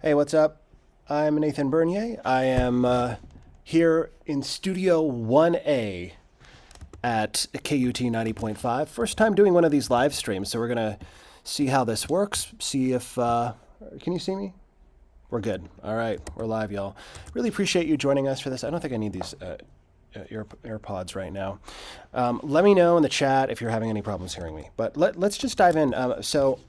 Hey, what's up? I'm Nathan Bernier. I am here in Studio 1A at KUT 90.5. First time doing one of these live streams, so we're going to see how this works. See if. Can you see me? We're good. All right, we're live, y'all. Really appreciate you joining us for this. I don't think I need these AirPods right now. Let me know in the chat if you're having any problems hearing me. But let's just dive in. So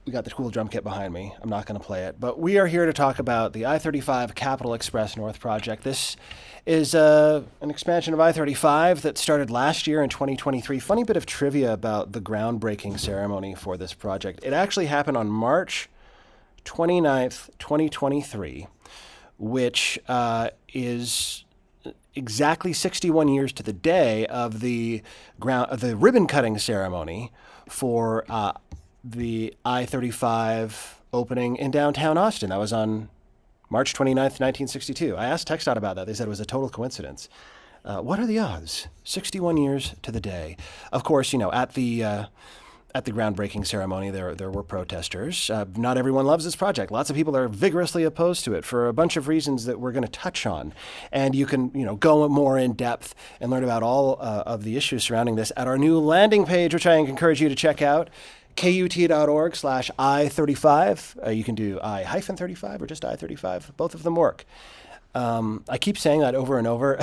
we got the cool drum kit behind me. I'm not going to play it, but we are here to talk about the I-35 Capital Express North project. This is an expansion of I-35 that started last year in 2023. Funny bit of trivia about the groundbreaking ceremony for this project. It actually happened on March 29th, 2023, which is exactly 61 years to the day of the ribbon cutting ceremony for the I-35 opening in downtown Austin. That was on March 29th, 1962. I asked TxDOT about that. They said it was a total coincidence. What are the odds? 61 years to the day. Of course, at the groundbreaking ceremony, there were protesters. Not everyone loves this project. Lots of people are vigorously opposed to it for a bunch of reasons that we're going to touch on. And you can, go more in depth and learn about all of the issues surrounding this at our new landing page, which I encourage you to check out. KUT.org/I-35. You can do I-35 or just I-35. Both of them work. I keep saying that over and over.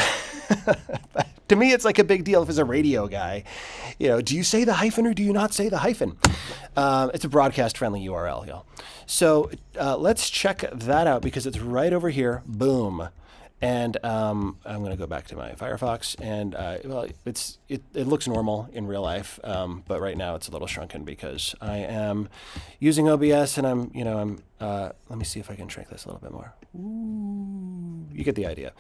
To me, it's like a big deal if it's a radio guy. Do you say the hyphen or do you not say the hyphen? It's a broadcast-friendly URL, y'all. So let's check that out because it's right over here. Boom. And I'm going to go back to my Firefox, and it looks normal in real life, but right now it's a little shrunken because I am using OBS, and let me see if I can shrink this a little bit more. Ooh, you get the idea.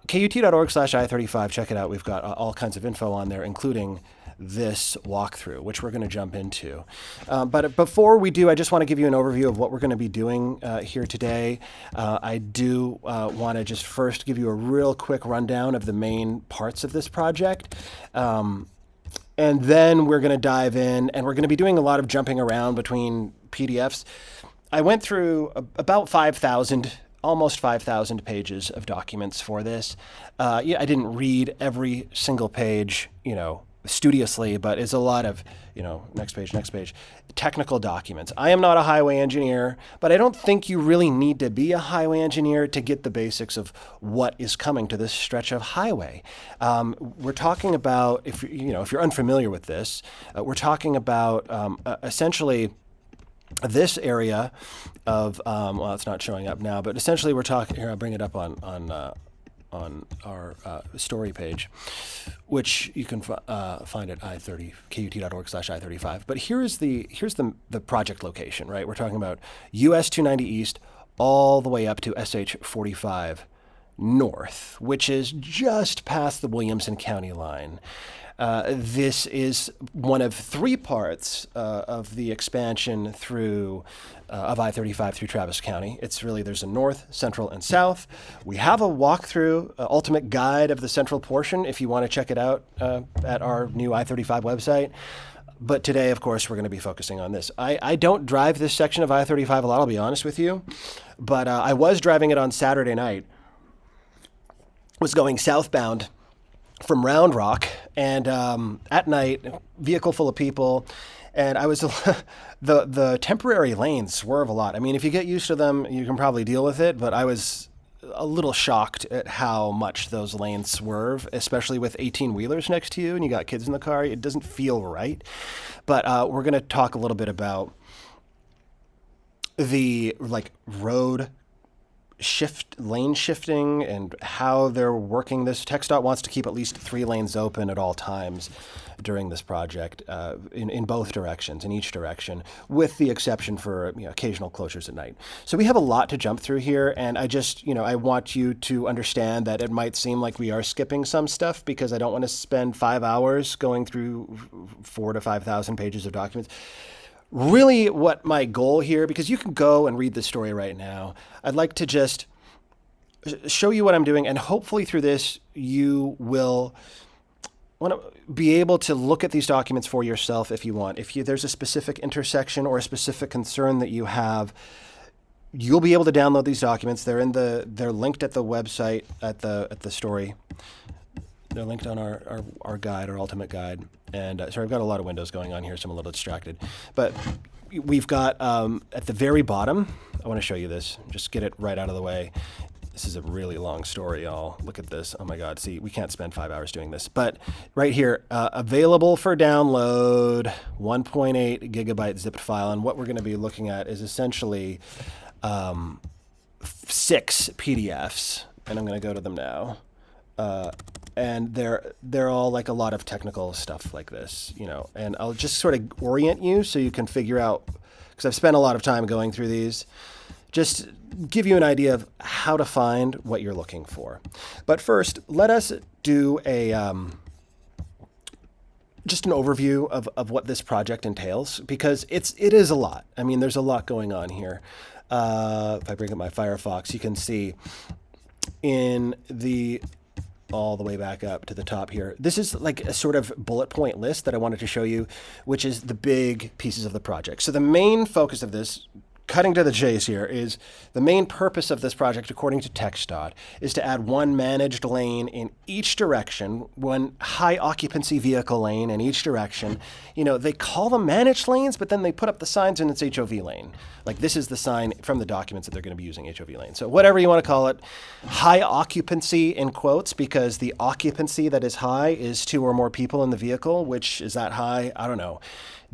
KUT.org/I-35. Check it out. We've got all kinds of info on there, including this walkthrough, which we're going to jump into. But before we do, I just want to give you an overview of what we're going to be doing here today. I do want to just first give you a real quick rundown of the main parts of this project. And then we're going to dive in, and we're going to be doing a lot of jumping around between PDFs. I went through about 5,000 almost 5,000 pages of documents for this. I didn't read every single page, studiously, but it's a lot of, next page, technical documents. I am not a highway engineer, but I don't think you really need to be a highway engineer to get the basics of what is coming to this stretch of highway. We're talking about, if you're unfamiliar with this, we're talking about essentially this area of, it's not showing up now, but essentially we're talking, here, I'll bring it up on our story page, which you can find at KUT.org/I-35. But here's the project location, right? We're talking about US 290 East all the way up to SH 45 North, which is just past the Williamson County line. This is one of three parts of the expansion through of I-35 through Travis County. There's a north, central, and south. We have a walkthrough, ultimate guide of the central portion if you want to check it out at our new I-35 website. But today, of course, we're going to be focusing on this. I don't drive this section of I-35 a lot, I'll be honest with you, but I was driving it on Saturday night. Was going southbound from Round Rock, and at night, vehicle full of people, and I was the temporary lanes swerve a lot. I mean, if you get used to them, you can probably deal with it, but I was a little shocked at how much those lanes swerve, especially with 18-wheelers next to you and you got kids in the car. It doesn't feel right. But we're going to talk a little bit about the road lane shifting and how they're working this. TxDOT wants to keep at least 3 lanes open at all times during this project in both directions, in each direction, with the exception for occasional closures at night. So we have a lot to jump through here, and I just, I want you to understand that it might seem like we are skipping some stuff because I don't want to spend 5 hours going through 4,000 to 5,000 pages of documents. Really what my goal here, because you can go and read the story right now, I'd like to just show you what I'm doing, and hopefully through this you will want to be able to look at these documents for yourself if you want. If there's a specific intersection or a specific concern that you have, you'll be able to download these documents. They're linked at the website at the story. They're linked on our guide, our ultimate guide. And sorry, I've got a lot of windows going on here, so I'm a little distracted. But we've got at the very bottom, I want to show you this. Just get it right out of the way. This is a really long story, y'all. Look at this. Oh my God. See, we can't spend 5 hours doing this. But right here, available for download, 1.8 gigabyte zipped file. And what we're going to be looking at is essentially 6 PDFs. And I'm going to go to them now. And they're all like a lot of technical stuff like this, you know. And I'll just sort of orient you so you can figure out, because I've spent a lot of time going through these, just give you an idea of how to find what you're looking for. But first, let us do just an overview of what this project entails, because it is a lot. I mean, there's a lot going on here. If I bring up my Firefox, you can see in all the way back up to the top here. This is like a sort of bullet point list that I wanted to show you, which is the big pieces of the project. So the main focus of this, cutting to the chase here, is the main purpose of this project, according to TxDOT, is to add one managed lane in each direction, one high occupancy vehicle lane in each direction. You know, they call them managed lanes, but then they put up the signs and it's HOV lane. Like this is the sign from the documents that they're going to be using, HOV lane. So whatever you want to call it, high occupancy in quotes, because the occupancy that is high is 2 or more people in the vehicle, which is that high? I don't know.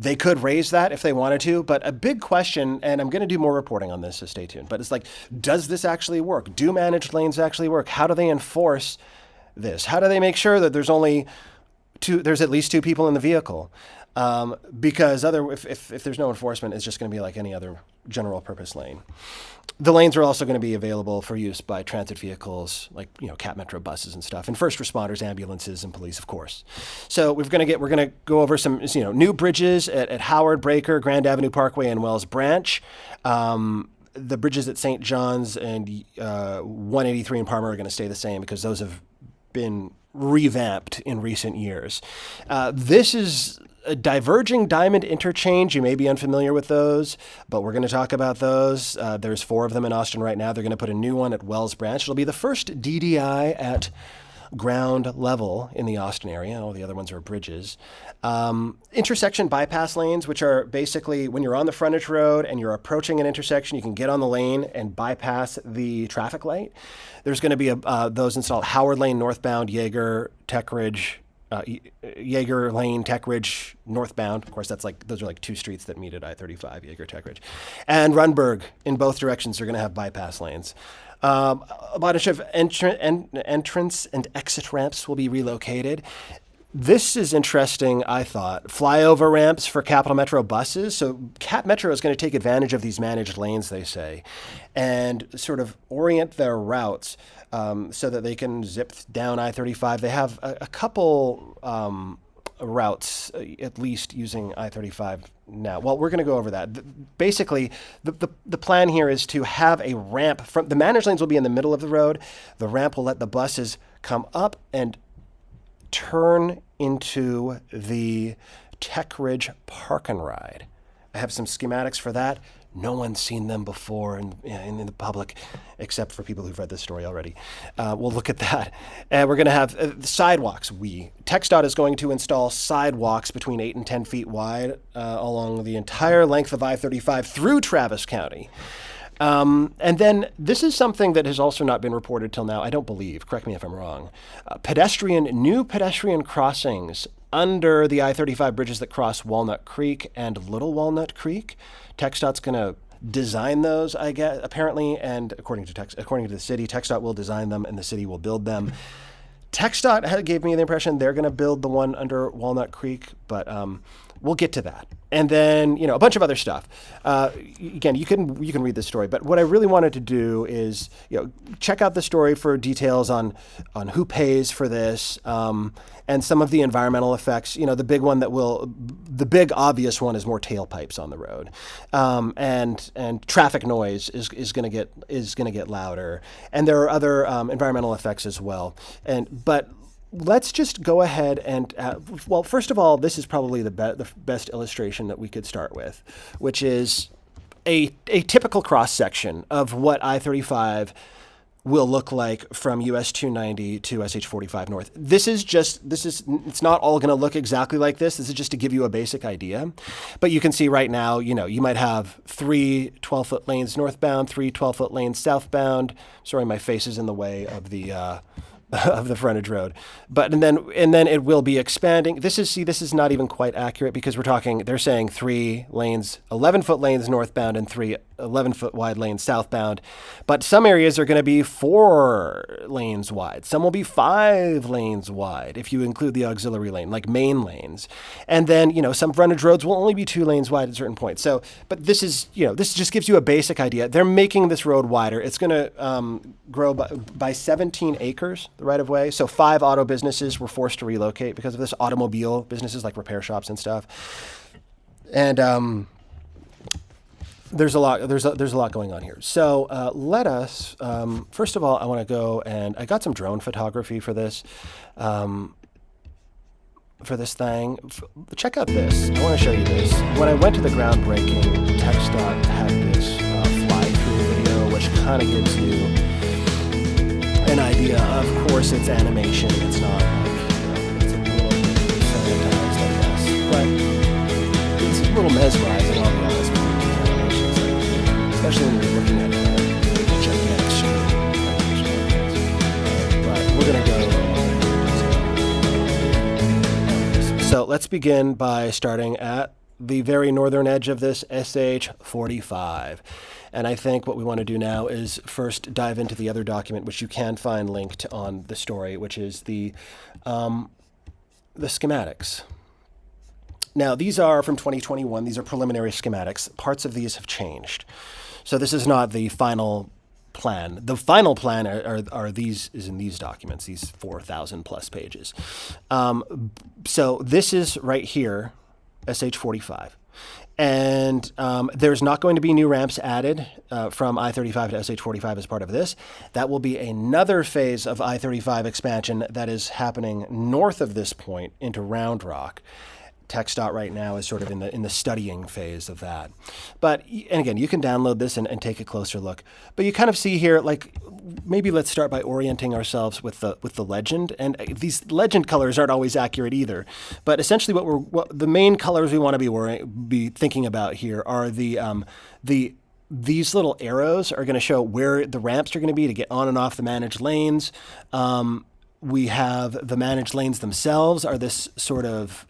They could raise that if they wanted to, but a big question, and I'm going to do more reporting on this, so stay tuned, but it's like, does this actually work? Do managed lanes actually work? How do they enforce this? How do they make sure that there's at least 2 people in the vehicle? Because if there's no enforcement, it's just going to be like any other general purpose lane. The lanes are also going to be available for use by transit vehicles like, you know, Cat Metro buses and stuff, and first responders, ambulances, and police, of course. So we're going to go over some, you know, new bridges at Howard, Breaker, Grand Avenue Parkway, and Wells Branch. The bridges at St. John's and 183 in Parma are going to stay the same because those have been revamped in recent years. This is a diverging diamond interchange. You may be unfamiliar with those, but we're going to talk about those. There's 4 of them in Austin right now. They're going to put a new one at Wells Branch. It'll be the first DDI at ground level in the Austin area. All the other ones are bridges. Intersection bypass lanes, which are basically when you're on the frontage road and you're approaching an intersection, you can get on the lane and bypass the traffic light. There's going to be those installed. Howard Lane northbound, Yeager, Tech Ridge, Yeager Lane, Tech Ridge, northbound. Of course, those are like 2 streets that meet at I-35, Yeager, Tech Ridge. And Runberg, in both directions, are going to have bypass lanes. A bunch of entrance and exit ramps will be relocated. This is interesting, I thought. Flyover ramps for Capital Metro buses. So Cap Metro is going to take advantage of these managed lanes, they say, and sort of orient their routes so that they can zip down I-35. They have a couple routes, at least using I-35 now. Well, we're going to go over that. Basically, the plan here is to have a ramp. The managed lanes will be in the middle of the road. The ramp will let the buses come up and turn into the Tech Ridge Park and Ride. I have some schematics for that. No one's seen them before in the public, except for people who've read this story already. We'll look at that. And we're going to have sidewalks. TxDOT is going to install sidewalks between 8 and 10 feet wide along the entire length of I-35 through Travis County. And then this is something that has also not been reported till now, I don't believe, correct me if I'm wrong. New pedestrian crossings under the I-35 bridges that cross Walnut Creek and Little Walnut Creek. TxDOT's going to design those, I guess, apparently, and according to the city, TxDOT will design them and the city will build them. TxDOT gave me the impression they're going to build the one under Walnut Creek, but we'll get to that. And then, a bunch of other stuff. Again, you can read this story, but what I really wanted to do is, check out the story for details on who pays for this, and some of the environmental effects. The big obvious one is more tailpipes on the road, and traffic noise is going to get louder, and there are other environmental effects as well. But let's just go ahead and, well, first of all, this is probably the best illustration that we could start with, which is a typical cross section of what I-35 will look like from US 290 to SH 45 north. It's not all going to look exactly like this. This is just to give you a basic idea. But you can see right now, you might have 3 12-foot lanes northbound, 3 12-foot lanes southbound. Sorry, my face is in the way of the of the frontage road. But and then it will be expanding. This is not even quite accurate because they're saying 3 lanes, 11-foot lanes northbound and 3 11-foot wide lanes southbound. But some areas are going to be 4 lanes wide. Some will be 5 lanes wide if you include the auxiliary lane, like main lanes. And then, some frontage roads will only be 2 lanes wide at certain points. So, but this just gives you a basic idea. They're making this road wider. It's going to grow by 17 acres, the right of way. So 5 auto businesses were forced to relocate because of this. Automobile businesses like repair shops and stuff. And there's a lot going on here. So let us first of all, I want to go, and I got some drone photography for this thing. Check out this. I want to show you this. When I went to the groundbreaking, TxDOT had this fly-through video, which kind of gives you an idea. Of course, it's animation. It's not it's a little sanitized, I guess, but it's a little mesmerizing, I'll be honest with you, these animations, especially when you're looking at a gigantic screen. But we're gonna go. So let's begin by starting at the very northern edge of this SH45. And I think what we want to do now is first dive into the other document, which you can find linked on the story, which is the schematics. Now, these are from 2021. These are preliminary schematics. Parts of these have changed. So this is not the final plan. The final plan is in these documents, these 4,000 plus pages. So this is right here, SH45. And there's not going to be new ramps added from I-35 to SH45 as part of this. That will be another phase of I-35 expansion that is happening north of this point into Round Rock. TxDOT right now is sort of in the studying phase of that. And again, you can download this and take a closer look. But you kind of see here, like, maybe let's start by orienting ourselves with the legend. And these legend colors aren't always accurate either. But essentially, what the main colors we want to be thinking about here are these little arrows are going to show where the ramps are going to be to get on and off the managed lanes. We have the managed lanes themselves are this sort of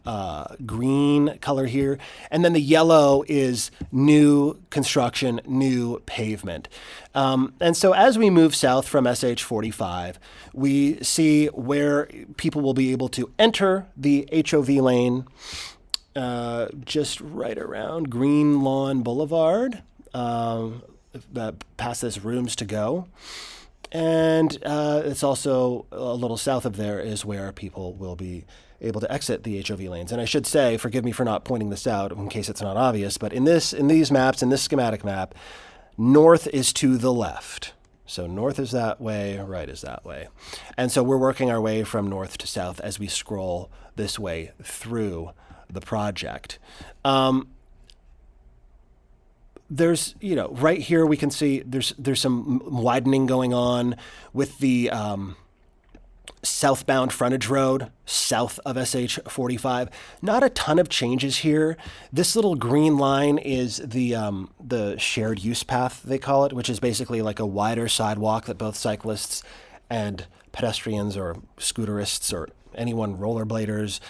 green color here. And then the yellow is new construction, new pavement. And so as we move south from SH45, we see where people will be able to enter the HOV lane just right around Green Lawn Boulevard, past this Rooms to Go. And it's also a little south of there is where people will be able to exit the HOV lanes. And I should say, forgive me for not pointing this out in case it's not obvious, but in these maps, in this schematic map, north is to the left. So north is that way, right is that way. And so we're working our way from north to south as we scroll this way through the project. There's, right here we can see there's some widening going on with the southbound frontage road south of SH45. Not a ton of changes here. This little green line is the shared use path, they call it, which is basically like a wider sidewalk that both cyclists and pedestrians or scooterists or anyone, rollerbladers,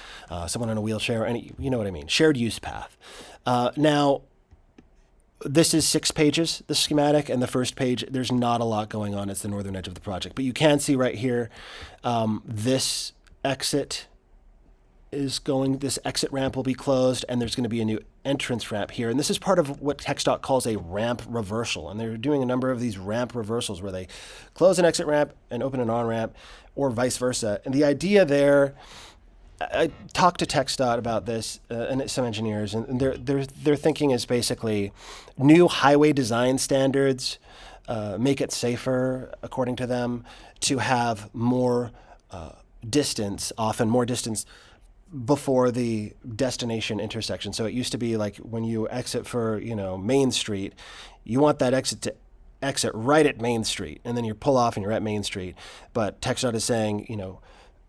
someone in a wheelchair, you know what I mean, shared use path. Now, this is 6 pages, the schematic, and the first page, there's not a lot going on. It's the northern edge of the project. But you can see right here, this exit ramp will be closed, and there's going to be a new entrance ramp here. And this is part of what TxDOT calls a ramp reversal. And they're doing a number of these ramp reversals where they close an exit ramp and open an on-ramp, or vice versa. And the idea there, I talked to TxDOT about this and some engineers, and their thinking is basically new highway design standards make it safer, according to them, to have more distance, often more distance before the destination intersection. So it used to be like when you exit for, Main Street, you want that exit to exit right at Main Street, and then you pull off and you're at Main Street. But TxDOT is saying,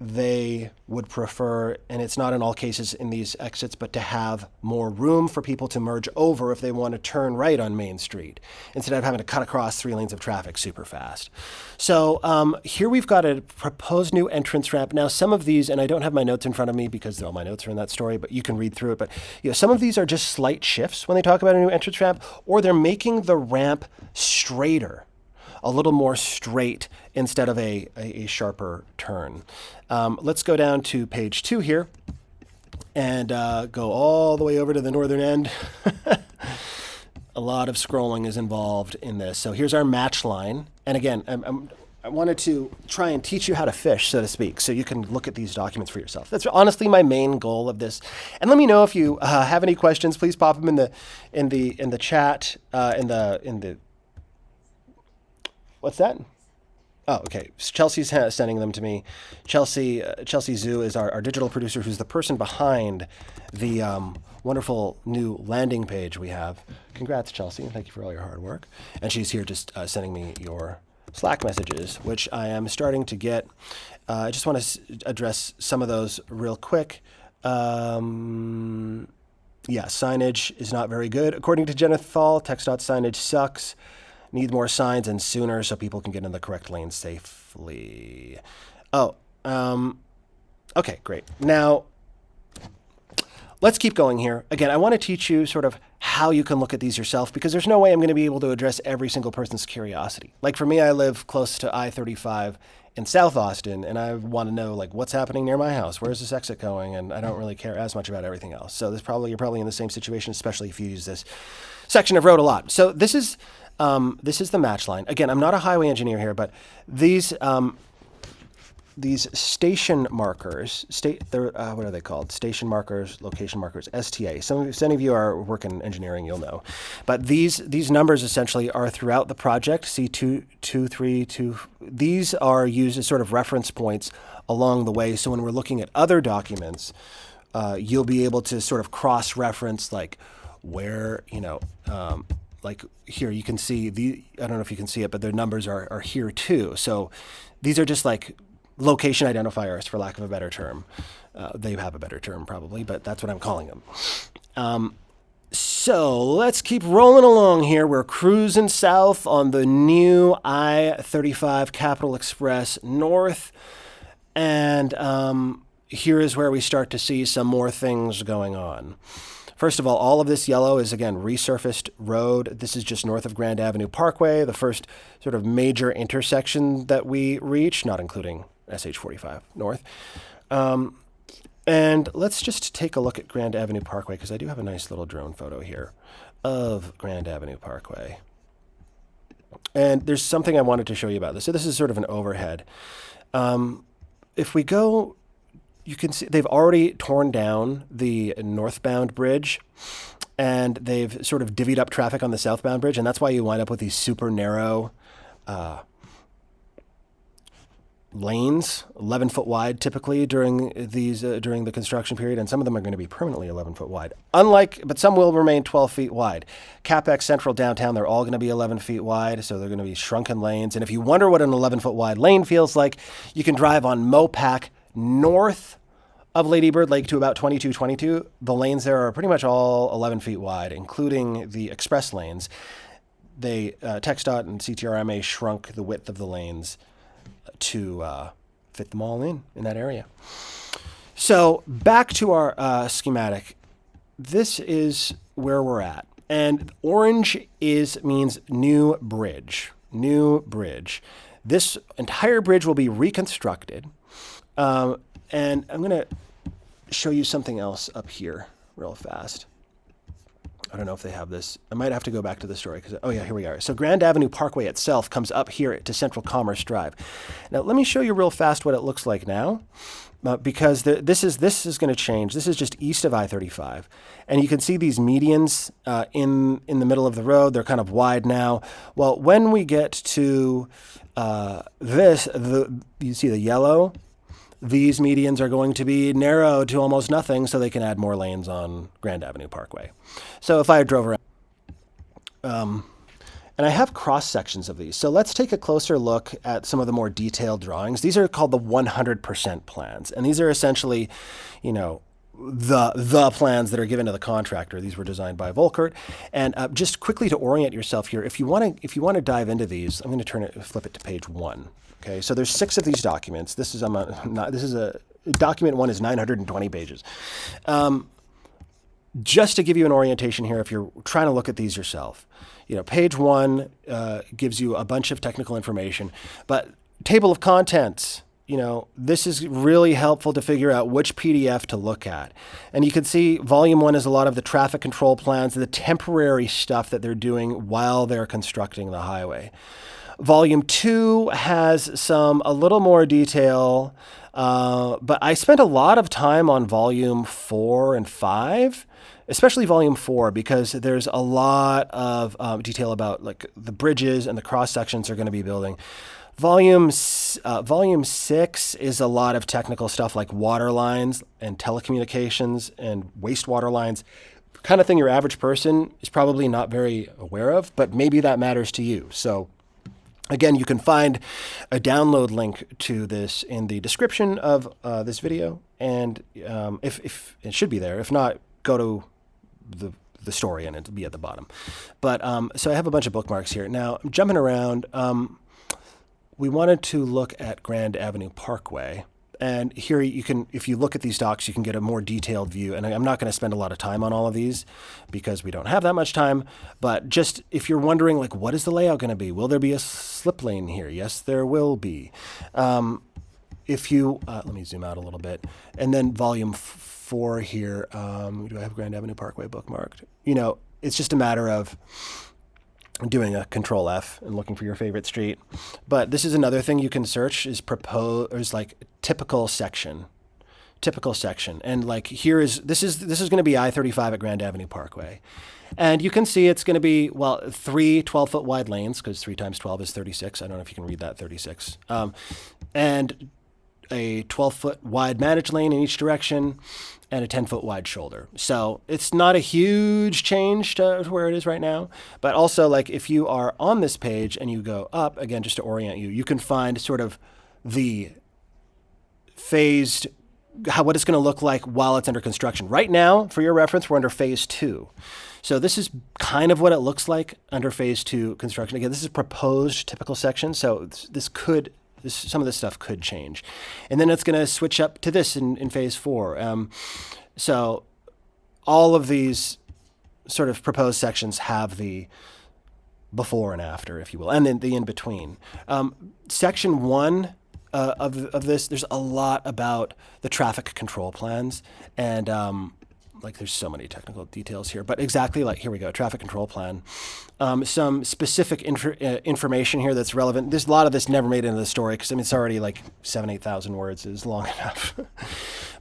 they would prefer, and it's not in all cases in these exits, but to have more room for people to merge over if they want to turn right on Main Street, instead of having to cut across 3 lanes of traffic super fast. So here we've got a proposed new entrance ramp. Now, some of these, and I don't have my notes in front of me because all my notes are in that story, but you can read through it. But some of these are just slight shifts when they talk about a new entrance ramp, or they're making the ramp straighter, a little more straight instead of a sharper turn. Let's go down to page 2 here and go all the way over to the northern end. A lot of scrolling is involved in this. So here's our match line. And again, I wanted to try and teach you how to fish, so to speak, so you can look at these documents for yourself. That's honestly my main goal of this. And let me know if you have any questions. Please pop them in the chat, in the what's that? Oh, okay. Chelsea's sending them to me. Chelsea Zhu is our digital producer, who's the person behind the wonderful new landing page we have. Congrats, Chelsea. Thank you for all your hard work. And she's here just sending me your Slack messages, which I am starting to get. I just want to address some of those real quick. Signage is not very good. According to Jennifer Thal, TxDOT signage sucks. Need more signs and sooner so people can get in the correct lane safely. Okay, great. Now, let's keep going here. Again, I want to teach you sort of how you can look at these yourself, because there's no way I'm going to be able to address every single person's curiosity. Like for me, I live close to I-35 in South Austin, and I want to know what's happening near my house. Where's this exit going? And I don't really care as much about everything else. So you're probably in the same situation, especially if you use this section of road a lot. So this is the match line. Again, I'm not a highway engineer here, but these station markers, what are they called? Station markers, location markers, STA. Some of you are working engineering, you'll know. But these numbers essentially are throughout the project, C2, 2, 3, 2. These are used as sort of reference points along the way. So when we're looking at other documents, you'll be able to sort of cross-reference where, like here you can see I don't know if you can see it, but their numbers are here too. So these are just location identifiers, for lack of a better term. They have a better term probably, but that's what I'm calling them. So let's keep rolling along here. We're cruising south on the new I-35 Capital Express North. And here is where we start to see some more things going on. First of all of this yellow is, again, resurfaced road. This is just north of Grand Avenue Parkway, the first sort of major intersection that we reach, not including SH45 North. And let's just take a look at Grand Avenue Parkway, because I do have a nice little drone photo here of Grand Avenue Parkway. And there's something I wanted to show you about this. So this is sort of an overhead. If we go, you can see they've already torn down the northbound bridge, and they've sort of divvied up traffic on the southbound bridge, and that's why you wind up with these super narrow lanes, 11-foot wide typically during the construction period, and some of them are going to be permanently 11-foot wide. But some will remain 12 feet wide. CapEx Central downtown, they're all going to be 11 feet wide, so they're going to be shrunken lanes. And if you wonder what an 11-foot wide lane feels like, you can drive on Mopac north of Lady Bird Lake to about 2222. The lanes there are pretty much all 11 feet wide, including the express lanes. TxDOT and CTRMA shrunk the width of the lanes to fit them all in that area. So back to our schematic. This is where we're at. And orange means new bridge. New bridge. This entire bridge will be reconstructed. And I'm going to show you something else up here real fast. I don't know if they have this. I might have to go back to the story because, oh yeah, here we are. So Grand Avenue Parkway itself comes up here to Central Commerce Drive. Now let me show you real fast what it looks like now, because this is going to change. This is just east of I-35, and you can see these medians in the middle of the road. They're kind of wide now. Well, when we get to you see the yellow. these medians are going to be narrowed to almost nothing so they can add more lanes on Grand Avenue Parkway. So if I drove around, and I have cross sections of these. So let's take a closer look at some of the more detailed drawings. These are called the 100% plans. And these are essentially, you know, the plans that are given to the contractor. These were designed by Volkert. And just quickly to orient yourself here, if you want to dive into these, I'm going to flip it to page 1. Okay, so there's 6 of these documents. This is document 1 is 920 pages. Just to give you an orientation here, if you're trying to look at these yourself, you know, page 1 gives you a bunch of technical information, but table of contents, you know, this is really helpful to figure out which PDF to look at. And you can see volume 1 is a lot of the traffic control plans, the temporary stuff that they're doing while they're constructing the highway. Volume 2 has a little more detail, but I spent a lot of time on volume 4 and 5, especially volume 4, because there's a lot of detail about like the bridges and the cross sections they're going to be building. Volume 6 is a lot of technical stuff like water lines and telecommunications and wastewater lines, kind of thing your average person is probably not very aware of, but maybe that matters to you. So again, you can find a download link to this in the description of this video, and if it should be there. If not, go to the story and it'll be at the bottom. But so I have a bunch of bookmarks here. Now, I'm jumping around. We wanted to look at Grand Avenue Parkway. And here you can, if you look at these docs, you can get a more detailed view. And I'm not going to spend a lot of time on all of these because we don't have that much time. But just if you're wondering, like, what is the layout going to be? Will there be a slip lane here? Yes, there will be. If you, let me zoom out a little bit. And then volume 4 here, do I have Grand Avenue Parkway bookmarked? You know, it's just a matter of doing a Control F and looking for your favorite street. But this is another thing you can search is like typical section. And like here this is going to be I-35 at Grand Avenue Parkway. And you can see it's going to be, well, 3 12-foot wide lanes, because 3 times 12 is 36. I don't know if you can read that, 36. And a 12-foot wide managed lane in each direction, and a 10-foot wide shoulder. So it's not a huge change to where it is right now. But also, like, if you are on this page and you go up, again, just to orient you, you can find sort of the phased, what it's going to look like while it's under construction. Right now, for your reference, we're under phase 2. So this is kind of what it looks like under phase 2 construction. Again, this is proposed typical section, so some of this stuff could change. And then it's going to switch up to this in phase 4. So all of these sort of proposed sections have the before and after, if you will, and then the in-between. Section 1 of this, there's a lot about the traffic control plans. And like there's so many technical details here, but exactly like, here we go, traffic control plan. Some specific information here that's relevant. There's a lot of this never made into the story because I mean, it's already like 8,000 words is long enough.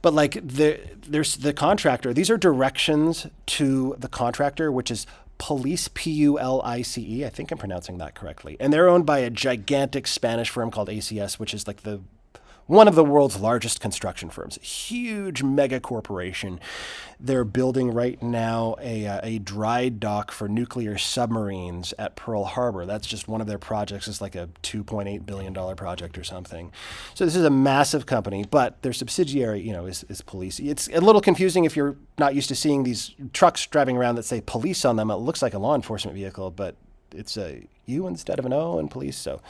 But like there's the contractor. These are directions to the contractor, which is Police, P-U-L-I-C-E. I think I'm pronouncing that correctly. And they're owned by a gigantic Spanish firm called ACS, which is like one of the world's largest construction firms, a huge mega corporation. They're building right now a dry dock for nuclear submarines at Pearl Harbor. That's just one of their projects. It's like a $2.8 billion project or something. So this is a massive company, but their subsidiary, you know, is police. It's a little confusing if you're not used to seeing these trucks driving around that say police on them. It looks like a law enforcement vehicle, but it's a U instead of an O in police. So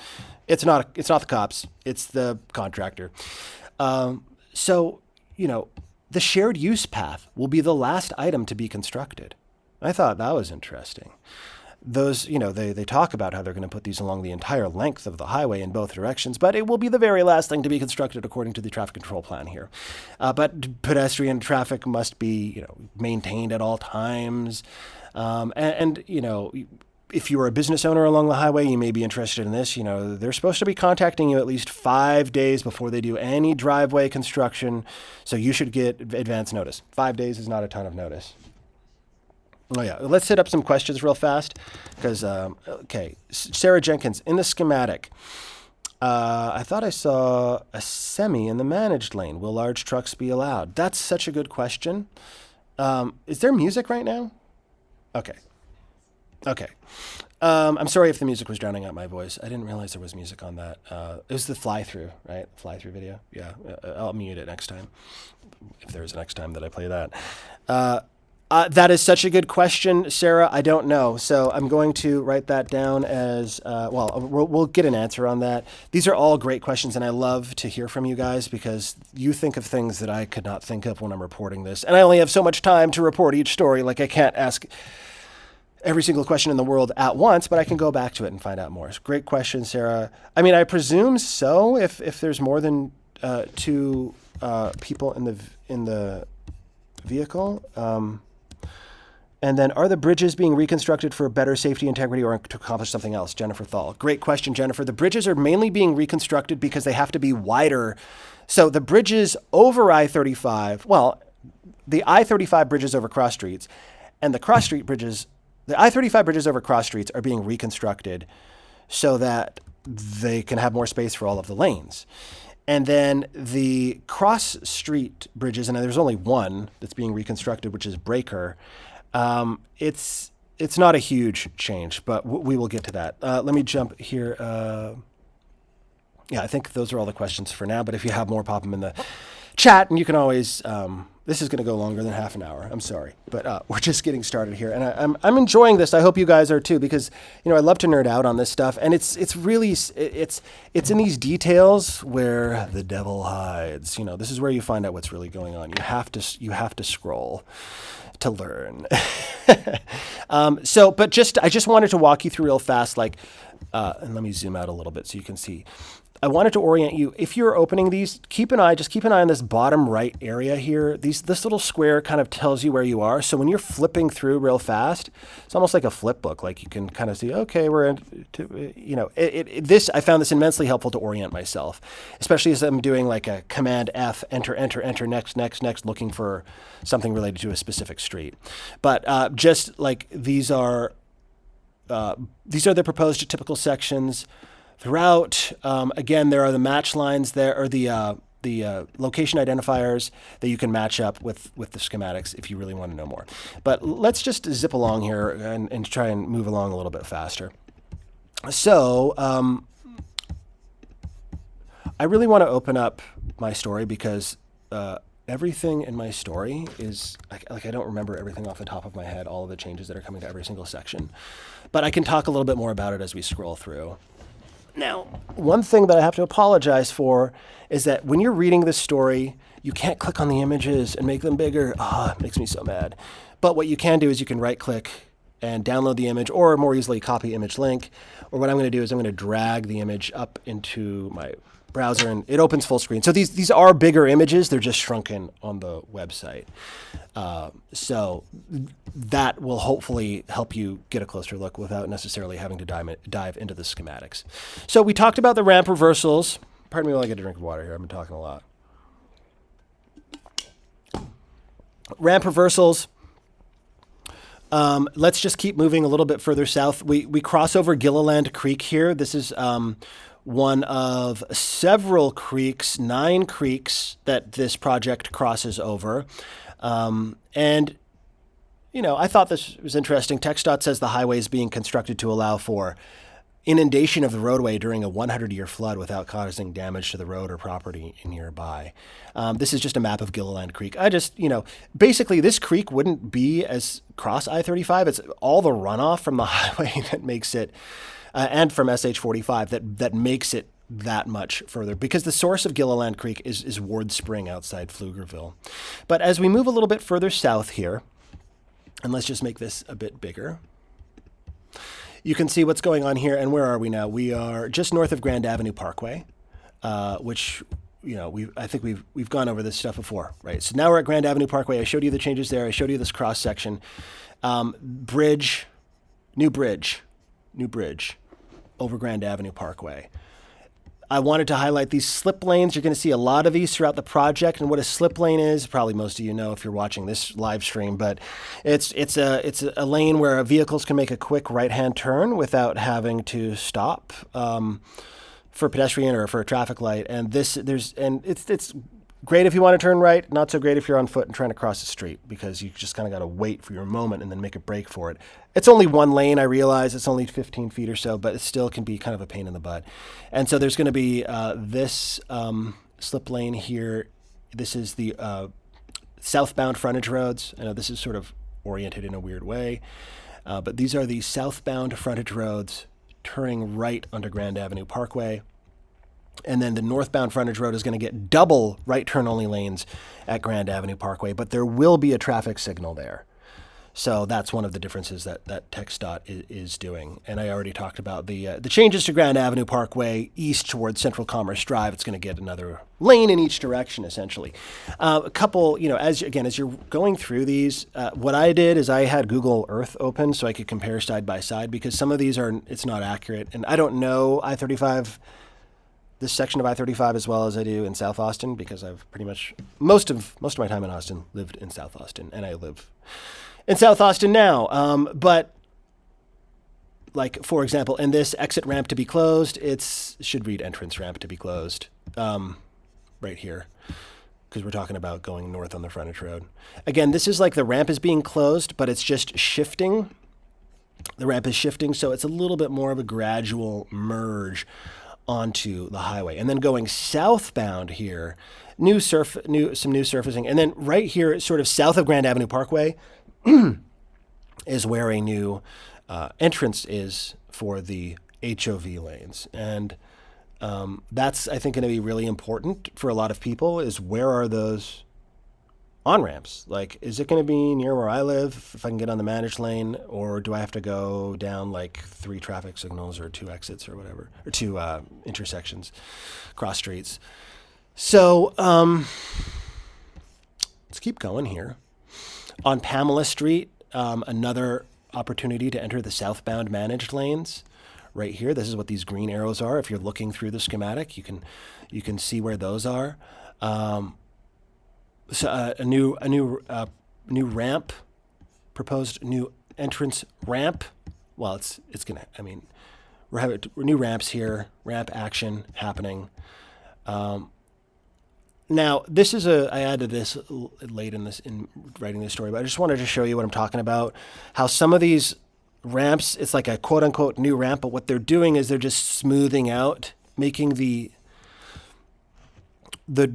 it's not the cops, it's the contractor. So, you know, the shared use path will be the last item to be constructed. I thought that was interesting. Those, you know, they talk about how they're going to put these along the entire length of the highway in both directions, but it will be the very last thing to be constructed according to the traffic control plan here. But pedestrian traffic must be, you know, maintained at all times. And you know, if you are a business owner along the highway, you may be interested in this. You know, they're supposed to be contacting you at least 5 days before they do any driveway construction. So you should get advance notice. 5 days is not a ton of notice. Oh yeah, let's hit up some questions real fast because, okay, Sarah Jenkins, in the schematic, I thought I saw a semi in the managed lane. Will large trucks be allowed? That's such a good question. Is there music right now? Okay. Okay. I'm sorry if the music was drowning out my voice. I didn't realize there was music on that. It was the fly-through, right? Fly-through video. Yeah. I'll mute it next time, if there's a next time that I play that. That is such a good question, Sarah. I don't know. So I'm going to write that down as, we'll get an answer on that. These are all great questions, and I love to hear from you guys because you think of things that I could not think of when I'm reporting this. And I only have so much time to report each story. Like, I can't ask every single question in the world at once, but I can go back to it and find out more. Great question, Sarah. I mean, I presume so if there's more than two people in the vehicle. And then, are the bridges being reconstructed for better safety integrity or to accomplish something else? Jennifer Thal. Great question, Jennifer. The bridges are mainly being reconstructed because they have to be wider. So the bridges over I-35, the I-35 bridges over cross streets and the cross street bridges, the I-35 bridges over cross streets are being reconstructed so that they can have more space for all of the lanes. And then the cross street bridges, and there's only one that's being reconstructed, which is Breaker. It's not a huge change, but we will get to that. Let me jump here. I think those are all the questions for now, but if you have more, pop them in the chat, and you can always, this is going to go longer than half an hour. I'm sorry, but we're just getting started here, and I'm enjoying this. I hope you guys are too, because I love to nerd out on this stuff, and it's really it's in these details where the devil hides. This is where you find out what's really going on. You have to scroll to learn. I just wanted to walk you through real fast, and let me zoom out a little bit so you can see. I wanted to orient you. If you're opening these, just keep an eye on this bottom right area here. This little square kind of tells you where you are. So when you're flipping through real fast, it's almost like a flip book. Like you can kind of see, okay, we're I found this immensely helpful to orient myself, especially as I'm doing like a Command F, enter, next, looking for something related to a specific street. But just like these are the proposed typical sections. Throughout, again, there are the match lines there, or the location identifiers that you can match up with the schematics if you really want to know more. But let's just zip along here and try and move along a little bit faster. So I really want to open up my story because everything in my story is, I don't remember everything off the top of my head, all of the changes that are coming to every single section. But I can talk a little bit more about it as we scroll through. Now, one thing that I have to apologize for is that when you're reading this story, you can't click on the images and make them bigger. It makes me so mad. But what you can do is you can right-click and download the image, or more easily copy image link. Or what I'm going to do is I'm going to drag the image up into my browser, and it opens full screen. So these are bigger images. They're just shrunken on the website. So that will hopefully help you get a closer look without necessarily having to dive into the schematics. So we talked about the ramp reversals. Pardon me while I get a drink of water here. I've been talking a lot. Ramp reversals. Let's just keep moving a little bit further south. We cross over Gilliland Creek here. This is one of several creeks, 9 creeks that this project crosses over. And I thought this was interesting. TxDOT says the highway is being constructed to allow for inundation of the roadway during a 100-year flood without causing damage to the road or property nearby. This is just a map of Gilliland Creek. Basically this creek wouldn't be as cross I-35. It's all the runoff from the highway that makes it, and from SH-45 that makes it that much further, because the source of Gilliland Creek is Ward Spring outside Pflugerville. But as we move a little bit further south here, and let's just make this a bit bigger, you can see what's going on here. And where are we now? We are just north of Grand Avenue Parkway, which I think we've gone over this stuff before, right? So now we're at Grand Avenue Parkway. I showed you the changes there. I showed you this cross section. New bridge over Grand Avenue Parkway. I wanted to highlight these slip lanes. You're going to see a lot of these throughout the project. And what a slip lane is, probably most of you know if you're watching this live stream, but it's a lane where vehicles can make a quick right-hand turn without having to stop. for a pedestrian or for a traffic light. And it's great if you want to turn right, not so great if you're on foot and trying to cross the street, because you just kind of got to wait for your moment and then make a break for it. It's only one lane, I realize. It's only 15 feet or so, but it still can be kind of a pain in the butt. And so there's going to be this slip lane here. This is the southbound frontage roads. I know this is sort of oriented in a weird way, but these are the southbound frontage roads turning right onto Grand Avenue Parkway. And then the northbound frontage road is going to get double right turn only lanes at Grand Avenue Parkway, but there will be a traffic signal there. So that's one of the differences that TxDOT is doing. And I already talked about the changes to Grand Avenue Parkway east towards Central Commerce Drive. It's going to get another lane in each direction, essentially. A couple, as you're going through these, what I did is I had Google Earth open so I could compare side by side, because some of these it's not accurate. And I don't know I-35, this section of I-35 as well as I do in South Austin, because I've pretty much most of my time in Austin lived in South Austin, and I live in South Austin now. But like, for example, in this exit ramp to be closed, it should read entrance ramp to be closed right here, because we're talking about going north on the frontage road. Again, this is like the ramp is being closed, but it's just shifting. The ramp is shifting, so it's a little bit more of a gradual merge onto the highway. And then going southbound here, some new surfacing. And then right here, sort of south of Grand Avenue Parkway, is where a new entrance is for the HOV lanes. And that's, I think, going to be really important for a lot of people, is where are those on-ramps? Like, is it going to be near where I live if I can get on the managed lane, or do I have to go down like 3 traffic signals or 2 exits or whatever, or 2 intersections, cross streets? So let's keep going here. On Pamela Street, another opportunity to enter the southbound managed lanes right here. This is what these green arrows are. If you're looking through the schematic, you can see where those are. So a new ramp, proposed new entrance ramp. Well, it's gonna. I mean, we're having new ramps here. Ramp action happening. Now, this is I added this late in writing this story, but I just wanted to show you what I'm talking about. How some of these ramps, it's like a quote unquote new ramp, but what they're doing is they're just smoothing out, making the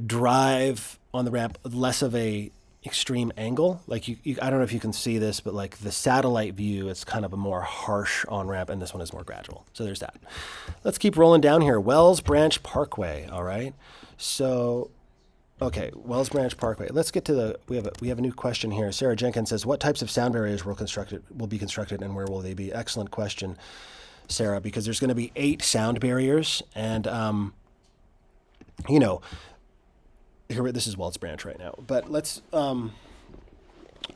drive on the ramp less of a extreme angle. Like I don't know if you can see this, but like the satellite view, it's kind of a more harsh on ramp, and this one is more gradual. So there's that. Let's keep rolling down here. Wells Branch Parkway. All right. So, okay, Wells Branch Parkway. Let's get to we have a new question here. Sarah Jenkins says, what types of sound barriers will be constructed, and where will they be? Excellent question, Sarah, because there's going to be 8 sound barriers, and here, this is Wells Branch right now, but let's, I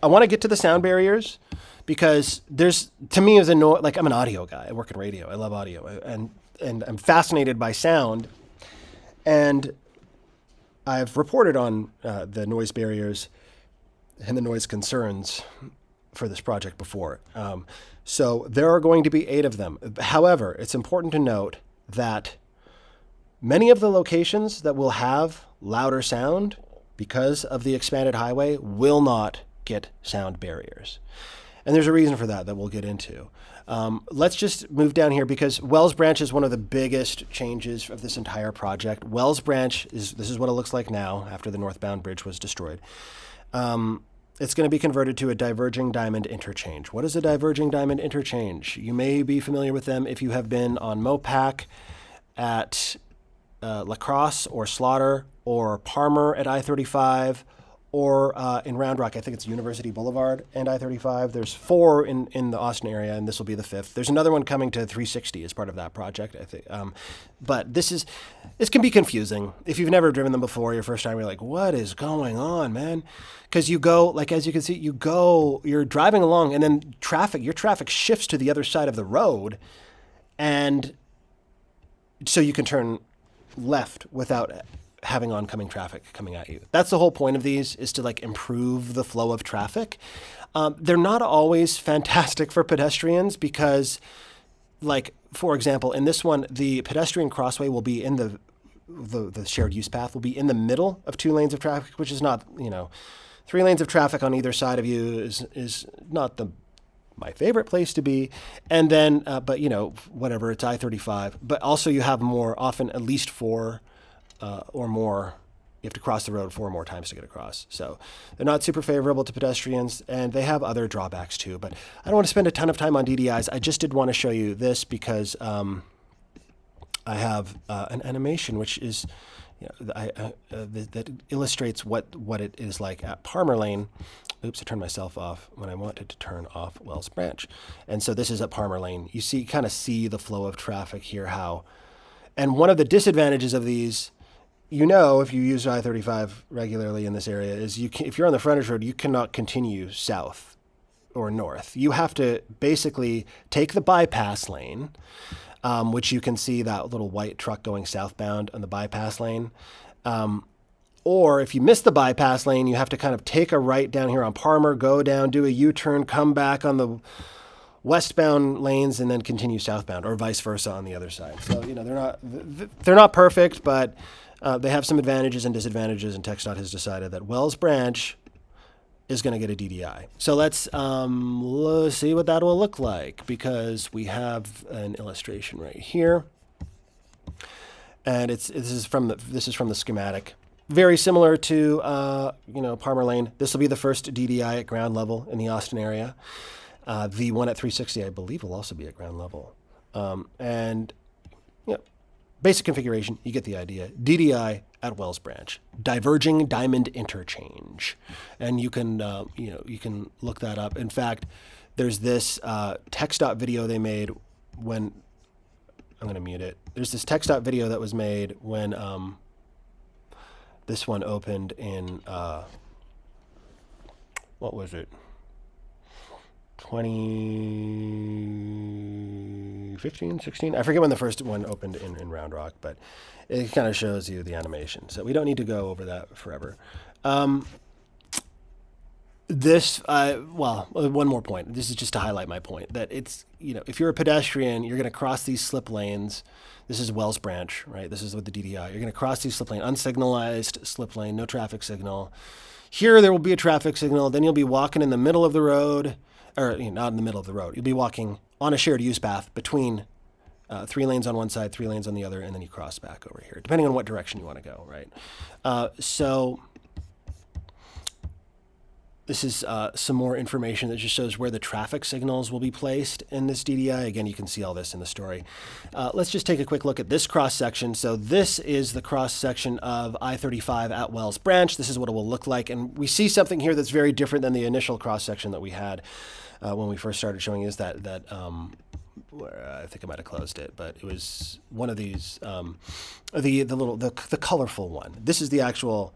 want to get to the sound barriers, because to me, as I'm an audio guy. I work in radio. I love audio, and I'm fascinated by sound, and I've reported on the noise barriers and the noise concerns for this project before. So there are going to be 8 of them. However, it's important to note that many of the locations that will have louder sound because of the expanded highway will not get sound barriers. And there's a reason for that we'll get into. Let's just move down here, because Wells Branch is one of the biggest changes of this entire project. Wells Branch this is what it looks like now after the northbound bridge was destroyed. It's going to be converted to a diverging diamond interchange. What is a diverging diamond interchange? You may be familiar with them if you have been on Mopac at La Crosse or Slaughter or Parmer at I-35, or in Round Rock, I think it's University Boulevard and I-35. There's 4 in the Austin area, and this will be the 5th. There's another one coming to 360 as part of that project, I think. But this can be confusing. If you've never driven them before, your first time, you're like, what is going on, man? Because you go, like, as you can see, you're driving along, and then your traffic shifts to the other side of the road, and so you can turn left without having oncoming traffic coming at you. That's the whole point of these, is to like improve the flow of traffic. They're not always fantastic for pedestrians, because like for example, in this one, the pedestrian crossway will be in the shared use path will be in the middle of 2 lanes of traffic, which is not, 3 lanes of traffic on either side of you is not my favorite place to be. And then, but whatever, it's I-35. But also you have often at least 4 or more. You have to cross the road 4 or more times to get across. So they're not super favorable to pedestrians, and they have other drawbacks too. But I don't want to spend a ton of time on DDIs. I just did want to show you this because I have an animation which is that illustrates what it is like at Palmer Lane. Oops, I turned myself off when I wanted to turn off Wells Branch. And so this is at Palmer Lane. You kind of see the flow of traffic here, and one of the disadvantages of these, if you use I-35 regularly in this area, is if you're on the frontage road, you cannot continue south or north. You have to basically take the bypass lane, which you can see that little white truck going southbound on the bypass lane. Or if you miss the bypass lane, you have to kind of take a right down here on Palmer, go down, do a U-turn, come back on the westbound lanes, and then continue southbound, or vice versa on the other side. So they're not perfect, but they have some advantages and disadvantages, and TxDOT has decided that Wells Branch is going to get a DDI. So let's see what that will look like, because we have an illustration right here, and this is from the schematic. Very similar to Palmer Lane. This will be the first DDI at ground level in the Austin area. The one at 360, I believe, will also be at ground level. Basic configuration, you get the idea. DDI at Wells Branch, diverging diamond interchange, and you can look that up. In fact, there's this TxDOT video they made when I'm going to mute it. There's this TxDOT video that was made when this one opened in what was it? 2015, 16? I forget when the first one opened in Round Rock, but it kind of shows you the animation. So we don't need to go over that forever. One more point. This is just to highlight my point that it's, if you're a pedestrian, you're going to cross these slip lanes. This is Wells Branch, right? This is with the DDI. You're going to cross these slip lane, unsignalized slip lane, no traffic signal. Here, there will be a traffic signal. Then you'll be walking in the middle of the road. Or not in the middle of the road. You'll be walking on a shared use path between 3 lanes on one side, 3 lanes on the other, and then you cross back over here, depending on what direction you want to go, right? So this is some more information that just shows where the traffic signals will be placed in this DDI. Again, you can see all this in the story. Let's just take a quick look at this cross section. So this is the cross section of I-35 at Wells Branch. This is what it will look like. And we see something here that's very different than the initial cross section that we had when we first started showing is that I think I might have closed it, but it was one of these, the colorful one. This is the actual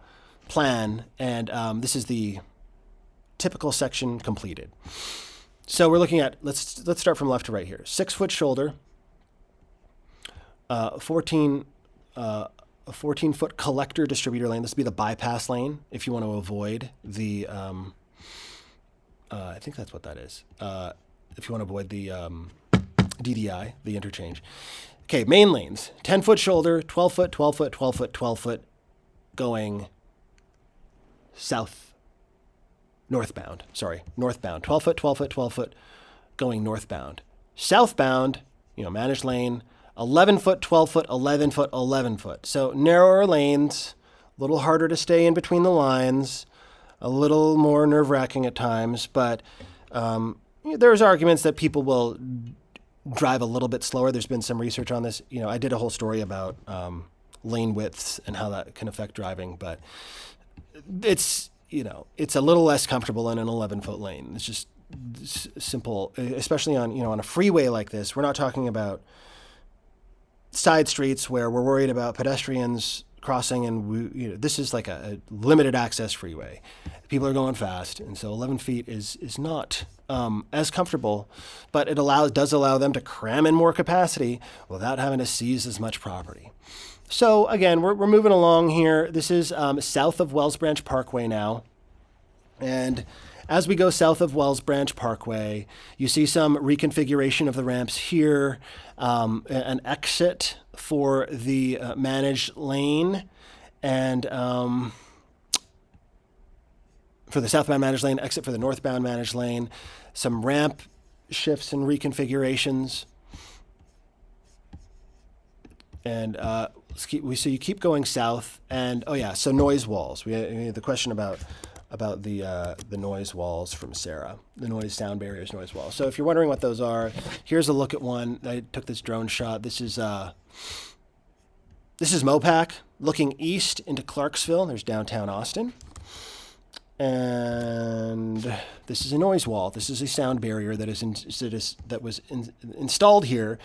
plan, and this is the typical section completed. So we're looking at, let's start from left to right here. 6-foot shoulder, a 14-foot collector distributor lane. This would be the bypass lane if you want to avoid the, I think that's what that is. If you want to avoid the DDI, the interchange. Okay, main lanes, 10-foot shoulder, 12-foot, 12-foot, 12-foot, 12-foot, going northbound, 12-foot, 12-foot, 12-foot, going northbound. Southbound, managed lane, 11-foot, 12-foot, 11-foot, 11-foot. So narrower lanes, a little harder to stay in between the lines, a little more nerve-wracking at times, but there's arguments that people will drive a little bit slower. There's been some research on this. I did a whole story about lane widths and how that can affect driving, but it's a little less comfortable in an 11-foot lane. It's just simple, especially on a freeway like this. We're not talking about side streets where we're worried about pedestrians crossing, and this is like a limited access freeway. People are going fast, and so 11 feet is not as comfortable, but it does allow them to cram in more capacity without having to seize as much property. So again, we're moving along here. This is south of Wells Branch Parkway now, and as we go south of Wells Branch Parkway, you see some reconfiguration of the ramps here, an exit for the managed lane, and for the southbound managed lane, exit for the northbound managed lane, some ramp shifts and reconfigurations. And so you keep going south, and oh yeah, so noise walls. We had the question about the noise walls from Sarah, the noise sound barriers, noise walls. So if you're wondering what those are, here's a look at one. I took this drone shot. This is Mopac looking east into Clarksville. There's downtown Austin, and this is a noise wall. This is a sound barrier that was installed here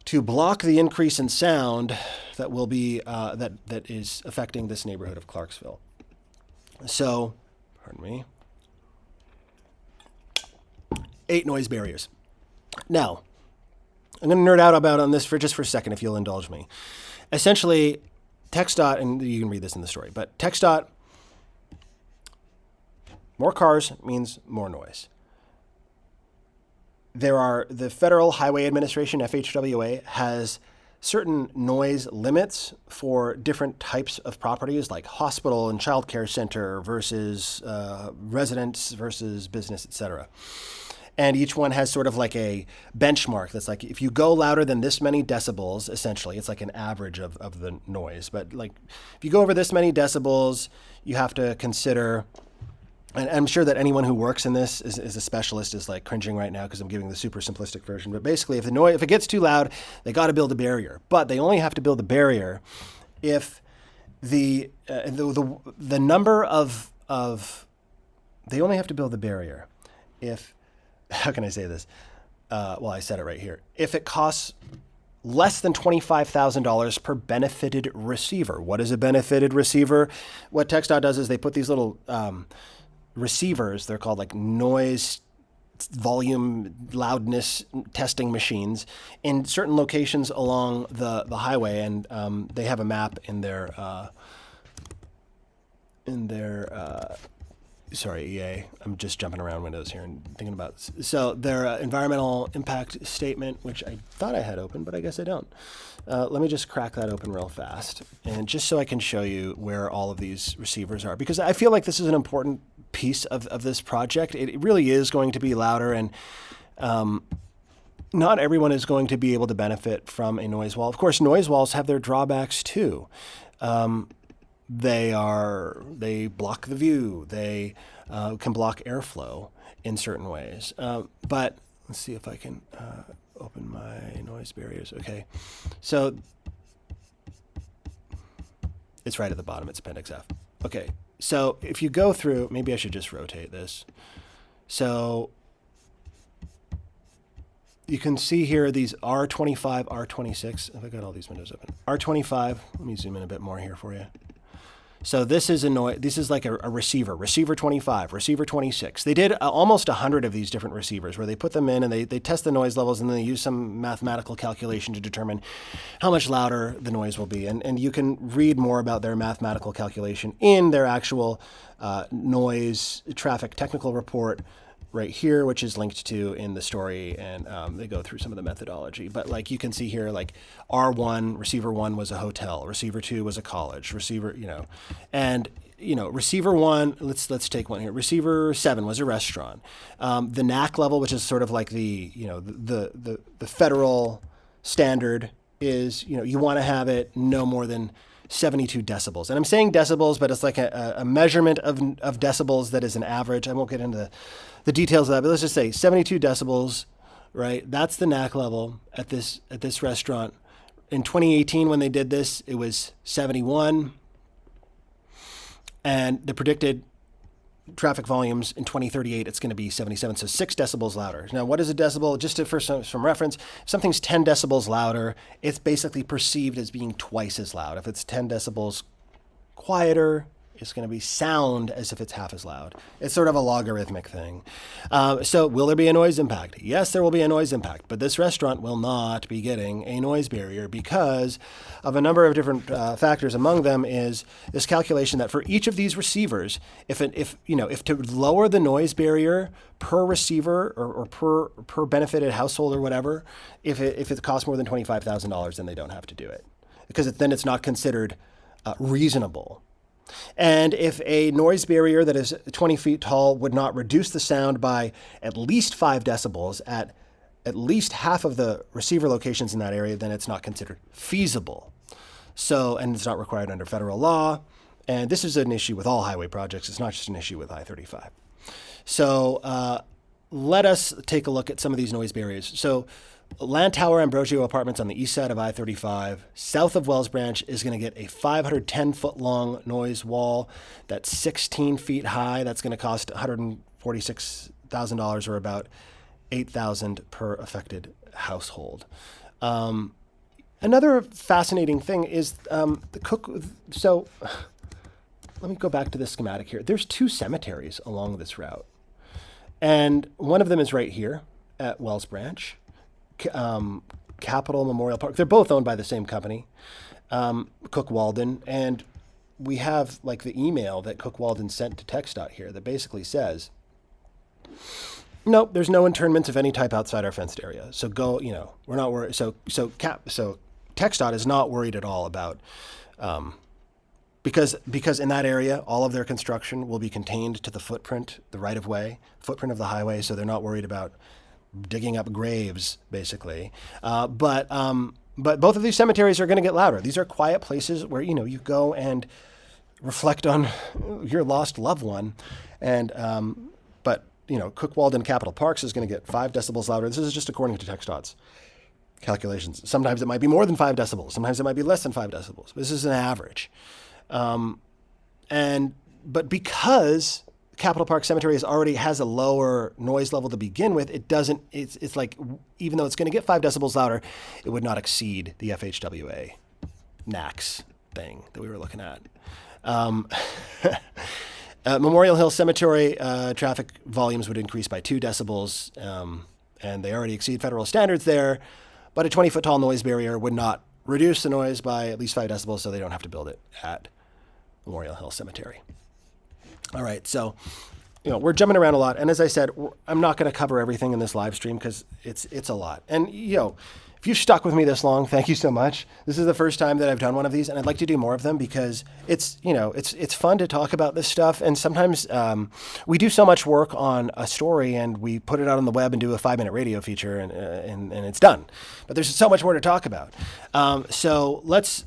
to block the increase in sound that will be that is affecting this neighborhood of Clarksville. So, pardon me, 8 noise barriers. Now, I'm going to nerd out on this for a second, if you'll indulge me. Essentially, TxDOT, and you can read this in the story, but TxDOT, more cars means more noise. The Federal Highway Administration, FHWA, has certain noise limits for different types of properties, like hospital and child care center versus residence versus business, etc. And each one has sort of like a benchmark that's like, if you go louder than this many decibels, essentially, it's like an average of the noise. But like, if you go over this many decibels, you have to consider. And I'm sure that anyone who works in this is a specialist is like cringing right now because I'm giving the super simplistic version. But basically, if it gets too loud, they got to build a barrier. But they only have to build a barrier if the number of they only have to build the barrier if, how can I say this? Well, I said it right here. If it costs less than $25,000 per benefited receiver. What is a benefited receiver? What TxDOT does is they put these little receivers, they're called like noise volume loudness testing machines, in certain locations along the highway, and they have a map in their EA. I'm just jumping around windows here and thinking about so their environmental impact statement, which I thought I had open, but I guess I don't. Let me just crack that open real fast, and just so I can show you where all of these receivers are, because I feel like this is an important piece of this project. It really is going to be louder, and not everyone is going to be able to benefit from a noise wall. Of course, noise walls have their drawbacks too. They block the view. They can block airflow in certain ways. But let's see if I can open my noise barriers. Okay, so it's right at the bottom. It's Appendix F. Okay, so if you go through, maybe I should just rotate this. So you can see here these R25, R26. If I got all these windows open, R25. Let me zoom in a bit more here for you. So this is this is like a receiver 25, receiver 26. They did almost 100 of these different receivers where they put them in and they test the noise levels, and then they use some mathematical calculation to determine how much louder the noise will be. And you can read more about their mathematical calculation in their actual noise traffic technical report right here, which is linked to in the story, and they go through some of the methodology. But like you can see here, like R1, receiver 1 was a hotel, receiver 2 was a college, receiver, and receiver 1, let's take one here. Receiver 7 was a restaurant. The NAC level, which is sort of like the federal standard, is you want to have it no more than 72 decibels. And I'm saying decibels, but it's like a measurement of decibels that is an average. I won't get into the details of that, but let's just say 72 decibels, right? That's the NAC level at this restaurant. In 2018, when they did this, it was 71. And the predicted traffic volumes in 2038, it's going to be 77, so 6 decibels louder. Now, what is a decibel? Just for some reference, if something's 10 decibels louder, it's basically perceived as being twice as loud. If it's 10 decibels quieter, is going to be sound as if it's half as loud. It's sort of a logarithmic thing. So will there be a noise impact? Yes, there will be a noise impact, but this restaurant will not be getting a noise barrier because of a number of different factors. Among them is this calculation that for each of these receivers, if to lower the noise barrier per receiver or per benefited household or whatever, if it costs more than $25,000, then they don't have to do it because then it's not considered reasonable. And if a noise barrier that is 20 feet tall would not reduce the sound by at least 5 decibels at least half of the receiver locations in that area, then it's not considered feasible. So, and it's not required under federal law. And this is an issue with all highway projects. It's not just an issue with I-35. So let us take a look at some of these noise barriers. So Lantower Ambrosio Apartments on the east side of I-35, south of Wells Branch, is going to get a 510-foot-long noise wall that's 16 feet high. That's going to cost $146,000 or about $8,000 per affected household. Another fascinating thing is the Cook. So let me go back to this schematic here. There's 2 cemeteries along this route, and one of them is right here at Wells Branch. Capitol Memorial Park. They're both owned by the same company, Cook Walden, and we have like the email that Cook Walden sent to TxDOT here that basically says, nope, there's no internments of any type outside our fenced area. So go, we're not worried. So TxDOT is not worried at all about because in that area, all of their construction will be contained to the footprint, the right of way, footprint of the highway. So they're not worried about digging up graves, basically. But both of these cemeteries are going to get louder. These are quiet places where, you go and reflect on your lost loved one. And, but Cook Walden Capitol Parks is going to get 5 decibels louder. This is just according to TxDOT's calculations. Sometimes it might be more than 5 decibels. Sometimes it might be less than 5 decibels. This is an average. But because Capitol Park Cemetery already has a lower noise level to begin with, it's like, even though it's going to get 5 decibels louder, it would not exceed the FHWA NACS thing that we were looking at. Memorial Hill Cemetery traffic volumes would increase by 2 decibels, and they already exceed federal standards there, but a 20-foot tall noise barrier would not reduce the noise by at least 5 decibels, so they don't have to build it at Memorial Hill Cemetery. All right, so we're jumping around a lot, and as I said, I'm not going to cover everything in this live stream because it's a lot. And if you've stuck with me this long, thank you so much. This is the first time that I've done one of these, and I'd like to do more of them because it's fun to talk about this stuff. And sometimes we do so much work on a story, and we put it out on the web and do a 5-minute radio feature, and it's done. But there's so much more to talk about. So let's.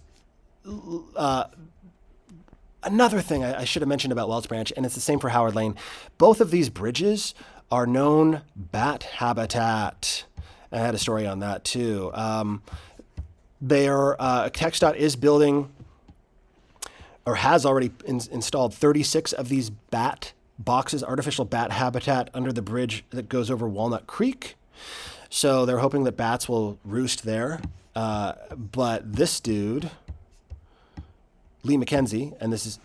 Another thing I should have mentioned about Wells Branch, and it's the same for Howard Lane, both of these bridges are known bat habitat. I had a story on that too. TxDOT is building or has already installed 36 of these bat boxes, artificial bat habitat under the bridge that goes over Walnut Creek. So they're hoping that bats will roost there. But this dude, Lee McKenzie, and this is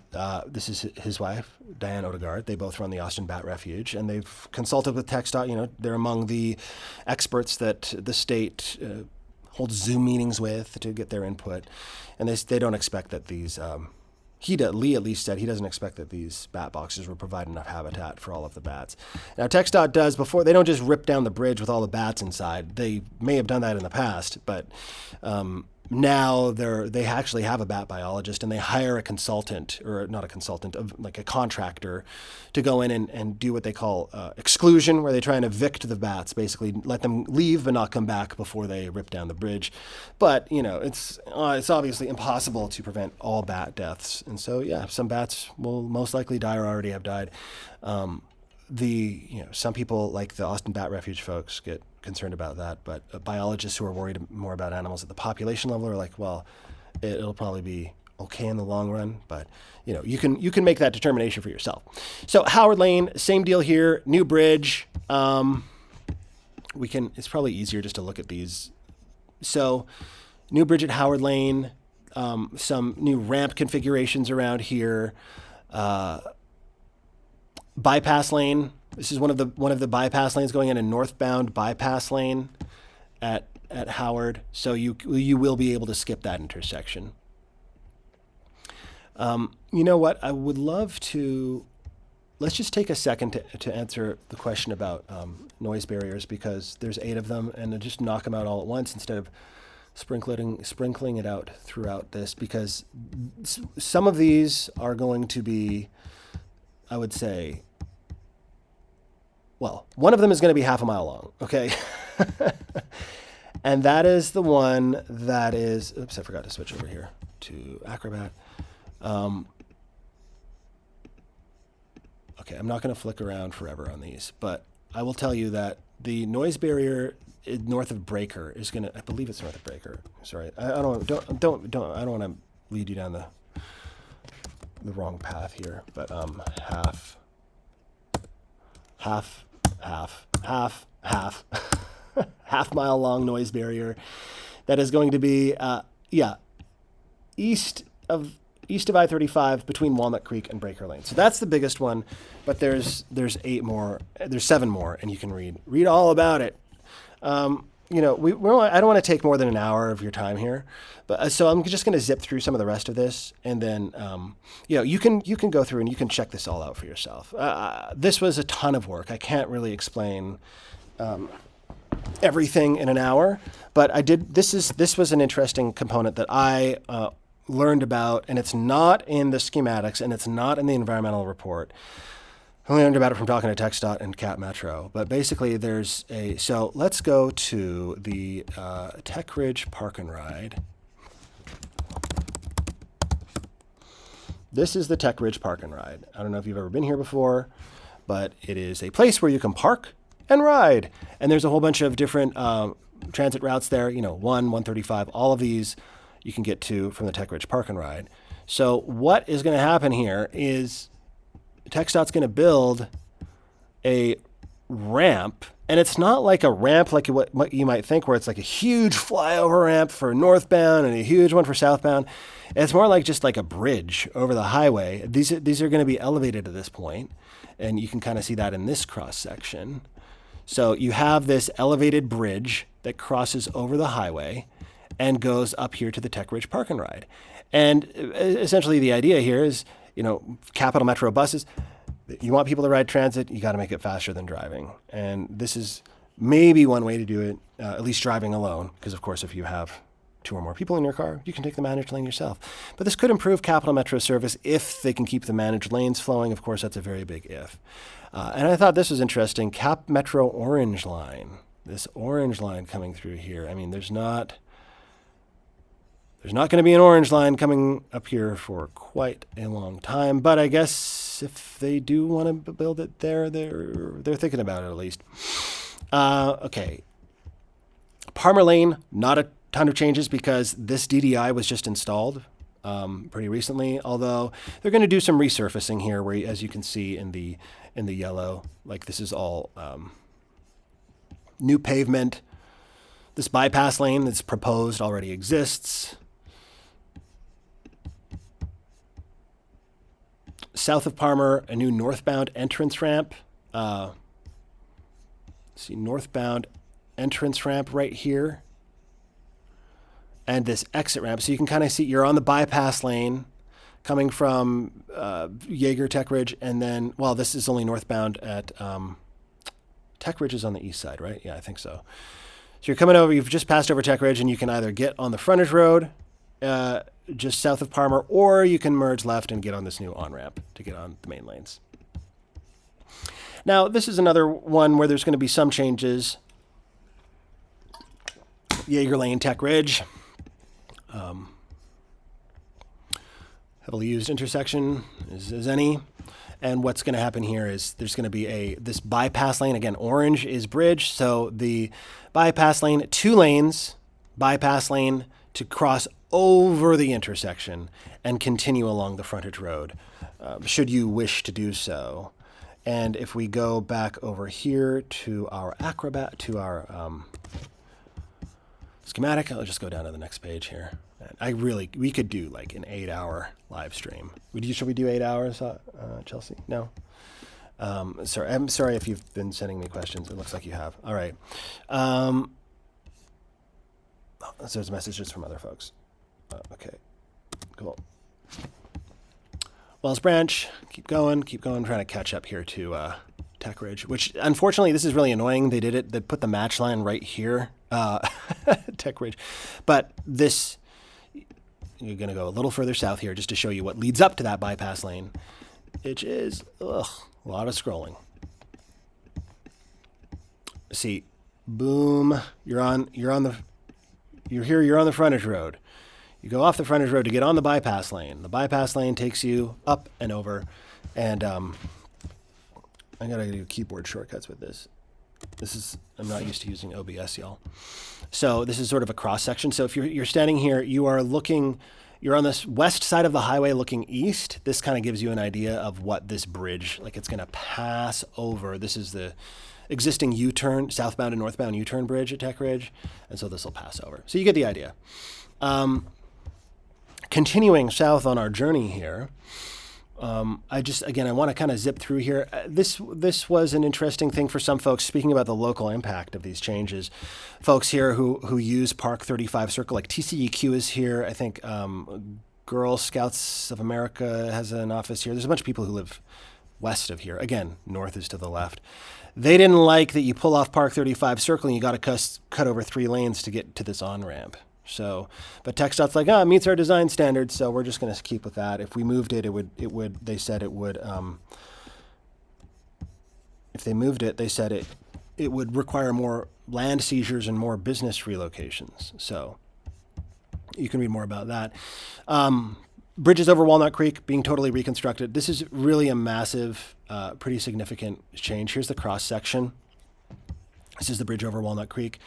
his wife, Diane Odegaard. They both run the Austin Bat Refuge, and they've consulted with TxDOT. They're among the experts that the state holds Zoom meetings with to get their input, and they don't expect that these. Lee at least said he doesn't expect that these bat boxes will provide enough habitat for all of the bats. Now, TxDOT does before. They don't just rip down the bridge with all the bats inside. They may have done that in the past, but now they actually have a bat biologist, and they hire a consultant, or not a consultant, like a contractor, to go in and do what they call exclusion, where they try and evict the bats, basically let them leave but not come back before they rip down the bridge. But it's obviously impossible to prevent all bat deaths, and so some bats will most likely die or already have died. Some people, like the Austin Bat Refuge folks, get concerned about that, but biologists who are worried more about animals at the population level are like, well, it'll probably be okay in the long run, but you can make that determination for yourself. So Howard Lane, same deal here, new bridge. It's probably easier just to look at these. So new bridge at Howard Lane, some new ramp configurations around here. bypass lane. This is one of the bypass lanes going in a northbound bypass lane at Howard. So you will be able to skip that intersection. You know what? I would love to. Let's just take a second to answer the question about noise barriers, because there's 8 of them, and just knock them out all at once instead of sprinkling it out throughout this, because some of these are going to be, I would say, well, one of them is going to be half a mile long, okay? And that is the one that is, oops, I forgot to switch over here to Acrobat. Okay, I'm not going to flick around forever on these, but I will tell you that the noise barrier north of Breaker is going to, I believe it's north of Breaker. Sorry, I don't want to lead you down the wrong path here, but half mile long noise barrier that is going to be east of I-35 between Walnut Creek and Breaker Lane. So that's the biggest one, but there's 8 more, there's 7 more, and you can read all about it. You know, I don't want to take more than an hour of your time here, but so I'm just going to zip through some of the rest of this, and then you know, you can go through and you can check this all out for yourself. This was a ton of work. I can't really explain everything in an hour, but I did. This was an interesting component that I learned about, and it's not in the schematics, and it's not in the environmental report. I only learned about it from talking to TxDOT and Cap Metro. But basically, so let's go to the Tech Ridge Park and Ride. This is the Tech Ridge Park and Ride. I don't know if you've ever been here before, but it is a place where you can park and ride. And there's a whole bunch of different transit routes there, you know, 135, all of these you can get to from the Tech Ridge Park and Ride. So what is going to happen here is TxDOT's going to build a ramp, and it's not like a ramp like what you might think, where it's like a huge flyover ramp for northbound and a huge one for southbound. It's more like just like a bridge over the highway. These are going to be elevated at this point, and you can kind of see that in this cross section. So you have this elevated bridge that crosses over the highway and goes up here to the Tech Ridge Park and Ride. And essentially the idea here is, you know, Capital Metro buses, you want people to ride transit, you got to make it faster than driving. And this is maybe one way to do it, at least driving alone, because of course if you have 2 or more people in your car, you can take the managed lane yourself. But this could improve Capital Metro service if they can keep the managed lanes flowing. Of course, that's a very big if. And I thought this was interesting. Cap Metro Orange Line, this orange line coming through here. I mean, there's not going to be an orange line coming up here for quite a long time, but I guess if they do want to build it there, they're thinking about it at least. Okay. Palmer Lane, not a ton of changes because this DDI was just installed pretty recently, although they're going to do some resurfacing here where, as you can see in the yellow, like this is all new pavement. This bypass lane that's proposed already exists. South of Palmer, a new northbound entrance ramp. See, northbound entrance ramp right here. And this exit ramp. So you can kind of see you're on the bypass lane coming from Yeager Tech Ridge. And then, well, this is only northbound at Tech Ridge is on the east side, right? Yeah, I think so. So you're coming over, you've just passed over Tech Ridge, and you can either get on the frontage road just south of Palmer, or you can merge left and get on this new on-ramp to get on the main lanes. Now, this is another one where there's going to be some changes. Yeager Lane, Tech Ridge. Heavily used intersection as any. And what's going to happen here is there's going to be this bypass lane. Again, orange is bridge, so the bypass lane, 2 lanes, bypass lane to cross over the intersection and continue along the frontage road, should you wish to do so. And if we go back over here to our Acrobat, to our schematic, I'll just go down to the next page here. We could do like an 8-hour live stream. Should we do 8 hours, Chelsea? No. Sorry, I'm sorry if you've been sending me questions. It looks like you have. All right. So there's messages from other folks. Okay, cool. Wells Branch, keep going. I'm trying to catch up here to Tech Ridge, which unfortunately this is really annoying. They put the match line right here, Tech Ridge, but this, you're going to go a little further south here just to show you what leads up to that bypass lane, which is a lot of scrolling. See, boom, you're on the frontage road. You go off the frontage road to get on the bypass lane. The bypass lane takes you up and over, and I'm gonna do keyboard shortcuts with this. I'm not used to using OBS, y'all. So this is sort of a cross section. So if you're standing here, you're on this west side of the highway looking east. This kind of gives you an idea of what this bridge, like it's gonna pass over. This is the existing U-turn, southbound and northbound U-turn bridge at Tech Ridge, and so this will pass over. So you get the idea. Continuing south on our journey here, I want to kind of zip through here. This was an interesting thing for some folks, speaking about the local impact of these changes. Folks here who use Park 35 Circle, like TCEQ is here. I think Girl Scouts of America has an office here. There's a bunch of people who live west of here. Again, north is to the left. They didn't like that you pull off Park 35 Circle and you got to cut over 3 lanes to get to this on-ramp. So, but TxDOT's like, it meets our design standards, so we're just going to keep with that. If we moved it, they said it would, if they moved it, they said it would require more land seizures and more business relocations. So you can read more about that. Bridges over Walnut Creek being totally reconstructed. This is really a massive, pretty significant change. Here's the cross section. This is the bridge over Walnut Creek.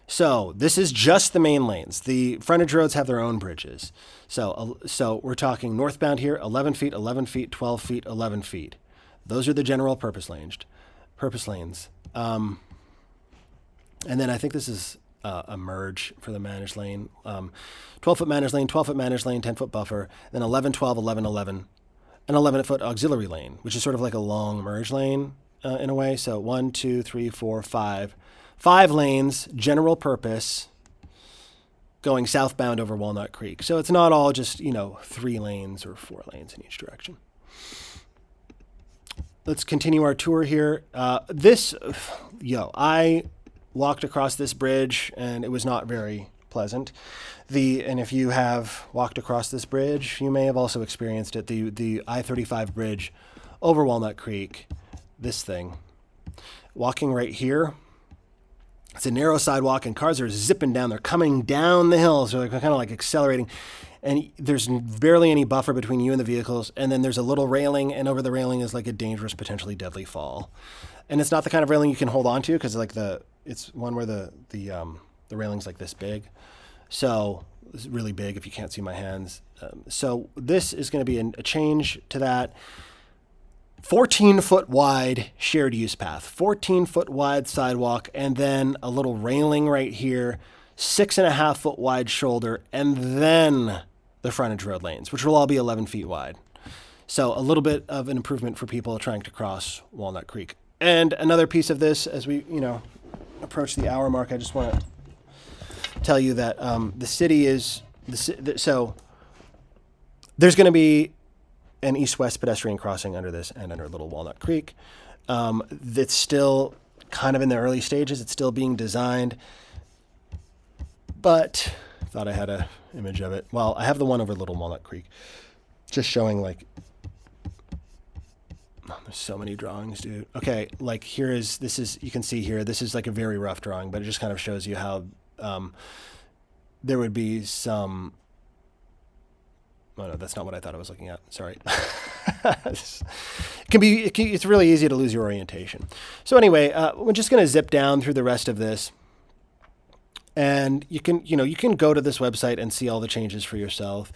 So this is just the main lanes. The frontage roads have their own bridges. So we're talking northbound here, 11 feet, 11 feet, 12 feet, 11 feet. Those are the general purpose lanes. And then I think this is a merge for the managed lane. 12-foot managed lane, 12-foot managed lane, 10-foot buffer, then 11, 12, 11, 11, an 11-foot auxiliary lane, which is sort of like a long merge lane in a way. So 1, 2, 3, 4, 5. 5 lanes, general purpose, going southbound over Walnut Creek. So it's not all just, 3 lanes or 4 lanes in each direction. Let's continue our tour here. I walked across this bridge and it was not very pleasant. And if you have walked across this bridge, you may have also experienced it. The I-35 bridge over Walnut Creek, this thing. Walking right here, it's a narrow sidewalk and cars are zipping down. They're coming down the hill, so they're kind of like accelerating. And there's barely any buffer between you and the vehicles. And then there's a little railing, and over the railing is like a dangerous, potentially deadly fall. And it's not the kind of railing you can hold on to because it's one where the railing's like this big. So it's really big if you can't see my hands. So this is going to be a change to that. 14-foot wide shared use path, 14-foot wide sidewalk, and then a little railing right here, 6.5-foot wide shoulder, and then the frontage road lanes, which will all be 11 feet wide. So a little bit of an improvement for people trying to cross Walnut Creek. And another piece of this, as we approach the hour mark, I just want to tell you that the city is so there's going to be an east-west pedestrian crossing under this and under Little Walnut Creek. That's still kind of in the early stages. It's still being designed, but I thought I had an image of it. Well, I have the one over Little Walnut Creek, just showing there's so many drawings, dude. Okay, you can see here, this is like a very rough drawing, but it just kind of shows you how there would be some. Oh no, that's not what I thought I was looking at. Sorry. It's really easy to lose your orientation. So anyway, we're just going to zip down through the rest of this. And you can go to this website and see all the changes for yourself.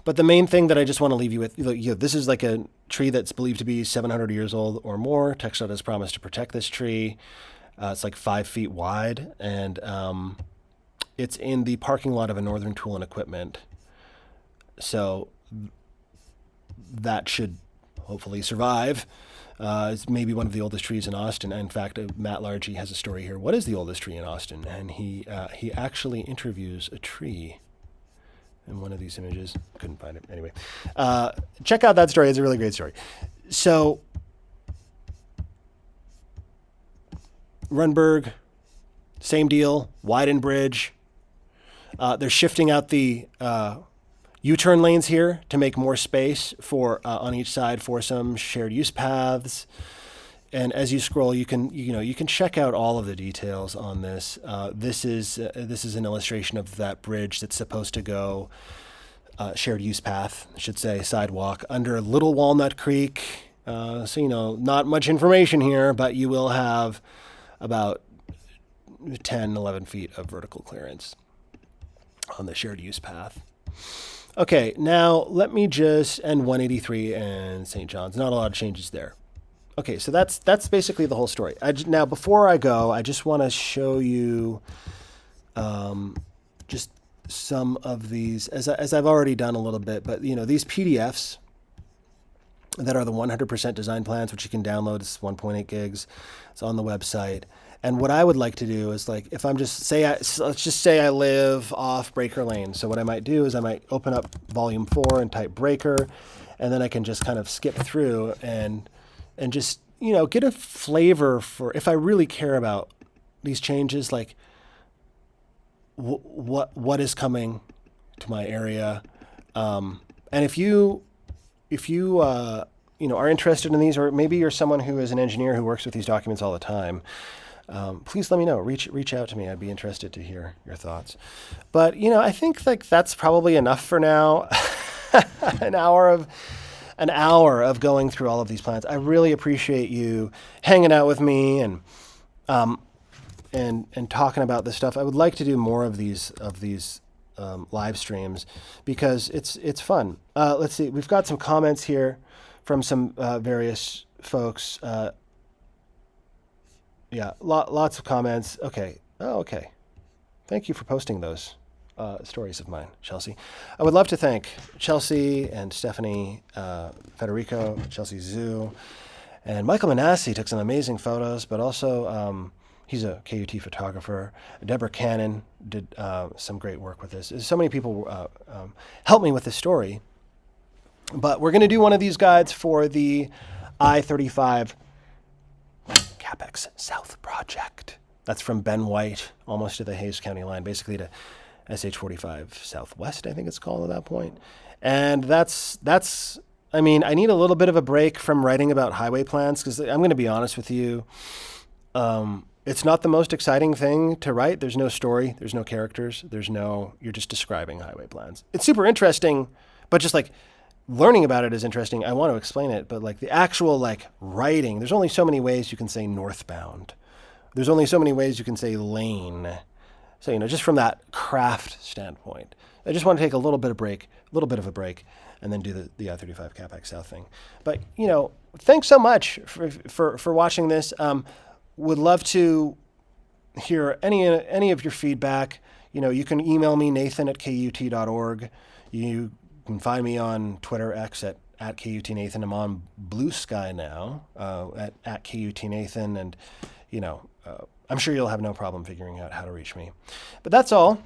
But the main thing that I just want to leave you with, this is like a tree that's believed to be 700 years old or more. TxDOT has promised to protect this tree. It's like 5 feet wide, and it's in the parking lot of a Northern Tool and Equipment So that should hopefully survive. It's maybe one of the oldest trees in Austin. In fact, Matt Largy has a story here. What is the oldest tree in Austin? And he actually interviews a tree in one of these images. Couldn't find it. Anyway, check out that story. It's a really great story. So Runberg, same deal. Widen bridge. They're shifting out the U-turn lanes here to make more space for on each side for some shared use paths. And as you scroll, you can check out all of the details on this. This is an illustration of that bridge that's supposed to go shared use path, I should say, sidewalk under Little Walnut Creek. So not much information here, but you will have about 10, 11 feet of vertical clearance on the shared use path. Okay, now let me just end 183 and St. John's. Not a lot of changes there. Okay, so that's basically the whole story. Now, before I go, I just want to show you just some of these, as I've already done a little bit, but these PDFs that are the 100% design plans, which you can download. It's 1.8 gigs. It's on the website. And what I would like to do is, like, if I'm just let's just say I live off Breaker Lane. So what I might do is I might open up volume 4 and type Breaker, and then I can just kind of skip through and just, get a flavor for if I really care about these changes, like what is coming to my area. And if you are interested in these, or maybe you're someone who is an engineer who works with these documents all the time, please let me know. Reach out to me. I'd be interested to hear your thoughts. But I think that's probably enough for now. An hour of going through all of these plans. I really appreciate you hanging out with me and talking about this stuff. I would like to do more of these live streams because it's fun. Let's see. We've got some comments here from some various folks. Lots of comments. Okay. Oh, okay. Thank you for posting those stories of mine, Chelsea. I would love to thank Chelsea and Stephanie Federico, Chelsea Zhu, and Michael Manassi took some amazing photos, but also he's a KUT photographer. Deborah Cannon did some great work with this. So many people helped me with this story. But we're going to do one of these guides for the I-35 CapEx South project. That's from Ben White, almost to the Hayes County line, basically to SH-45 Southwest, I think it's called at that point. And I need a little bit of a break from writing about highway plans because I'm going to be honest with you. It's not the most exciting thing to write. There's no story. There's no characters. You're just describing highway plans. It's super interesting, but just like learning about it is interesting. I want to explain it, but like the actual writing, there's only so many ways you can say northbound. There's only so many ways you can say lane. So, just from that craft standpoint, I just want to take a little bit of a break, and then do the I-35 CapEx South thing. But, thanks so much for watching this. Would love to hear any of your feedback. You can email me, nathan@kut.org. You can find me on Twitter, X at KUTNathan. I'm on Blue Sky now, at KUTNathan, and I'm sure you'll have no problem figuring out how to reach me. But that's all.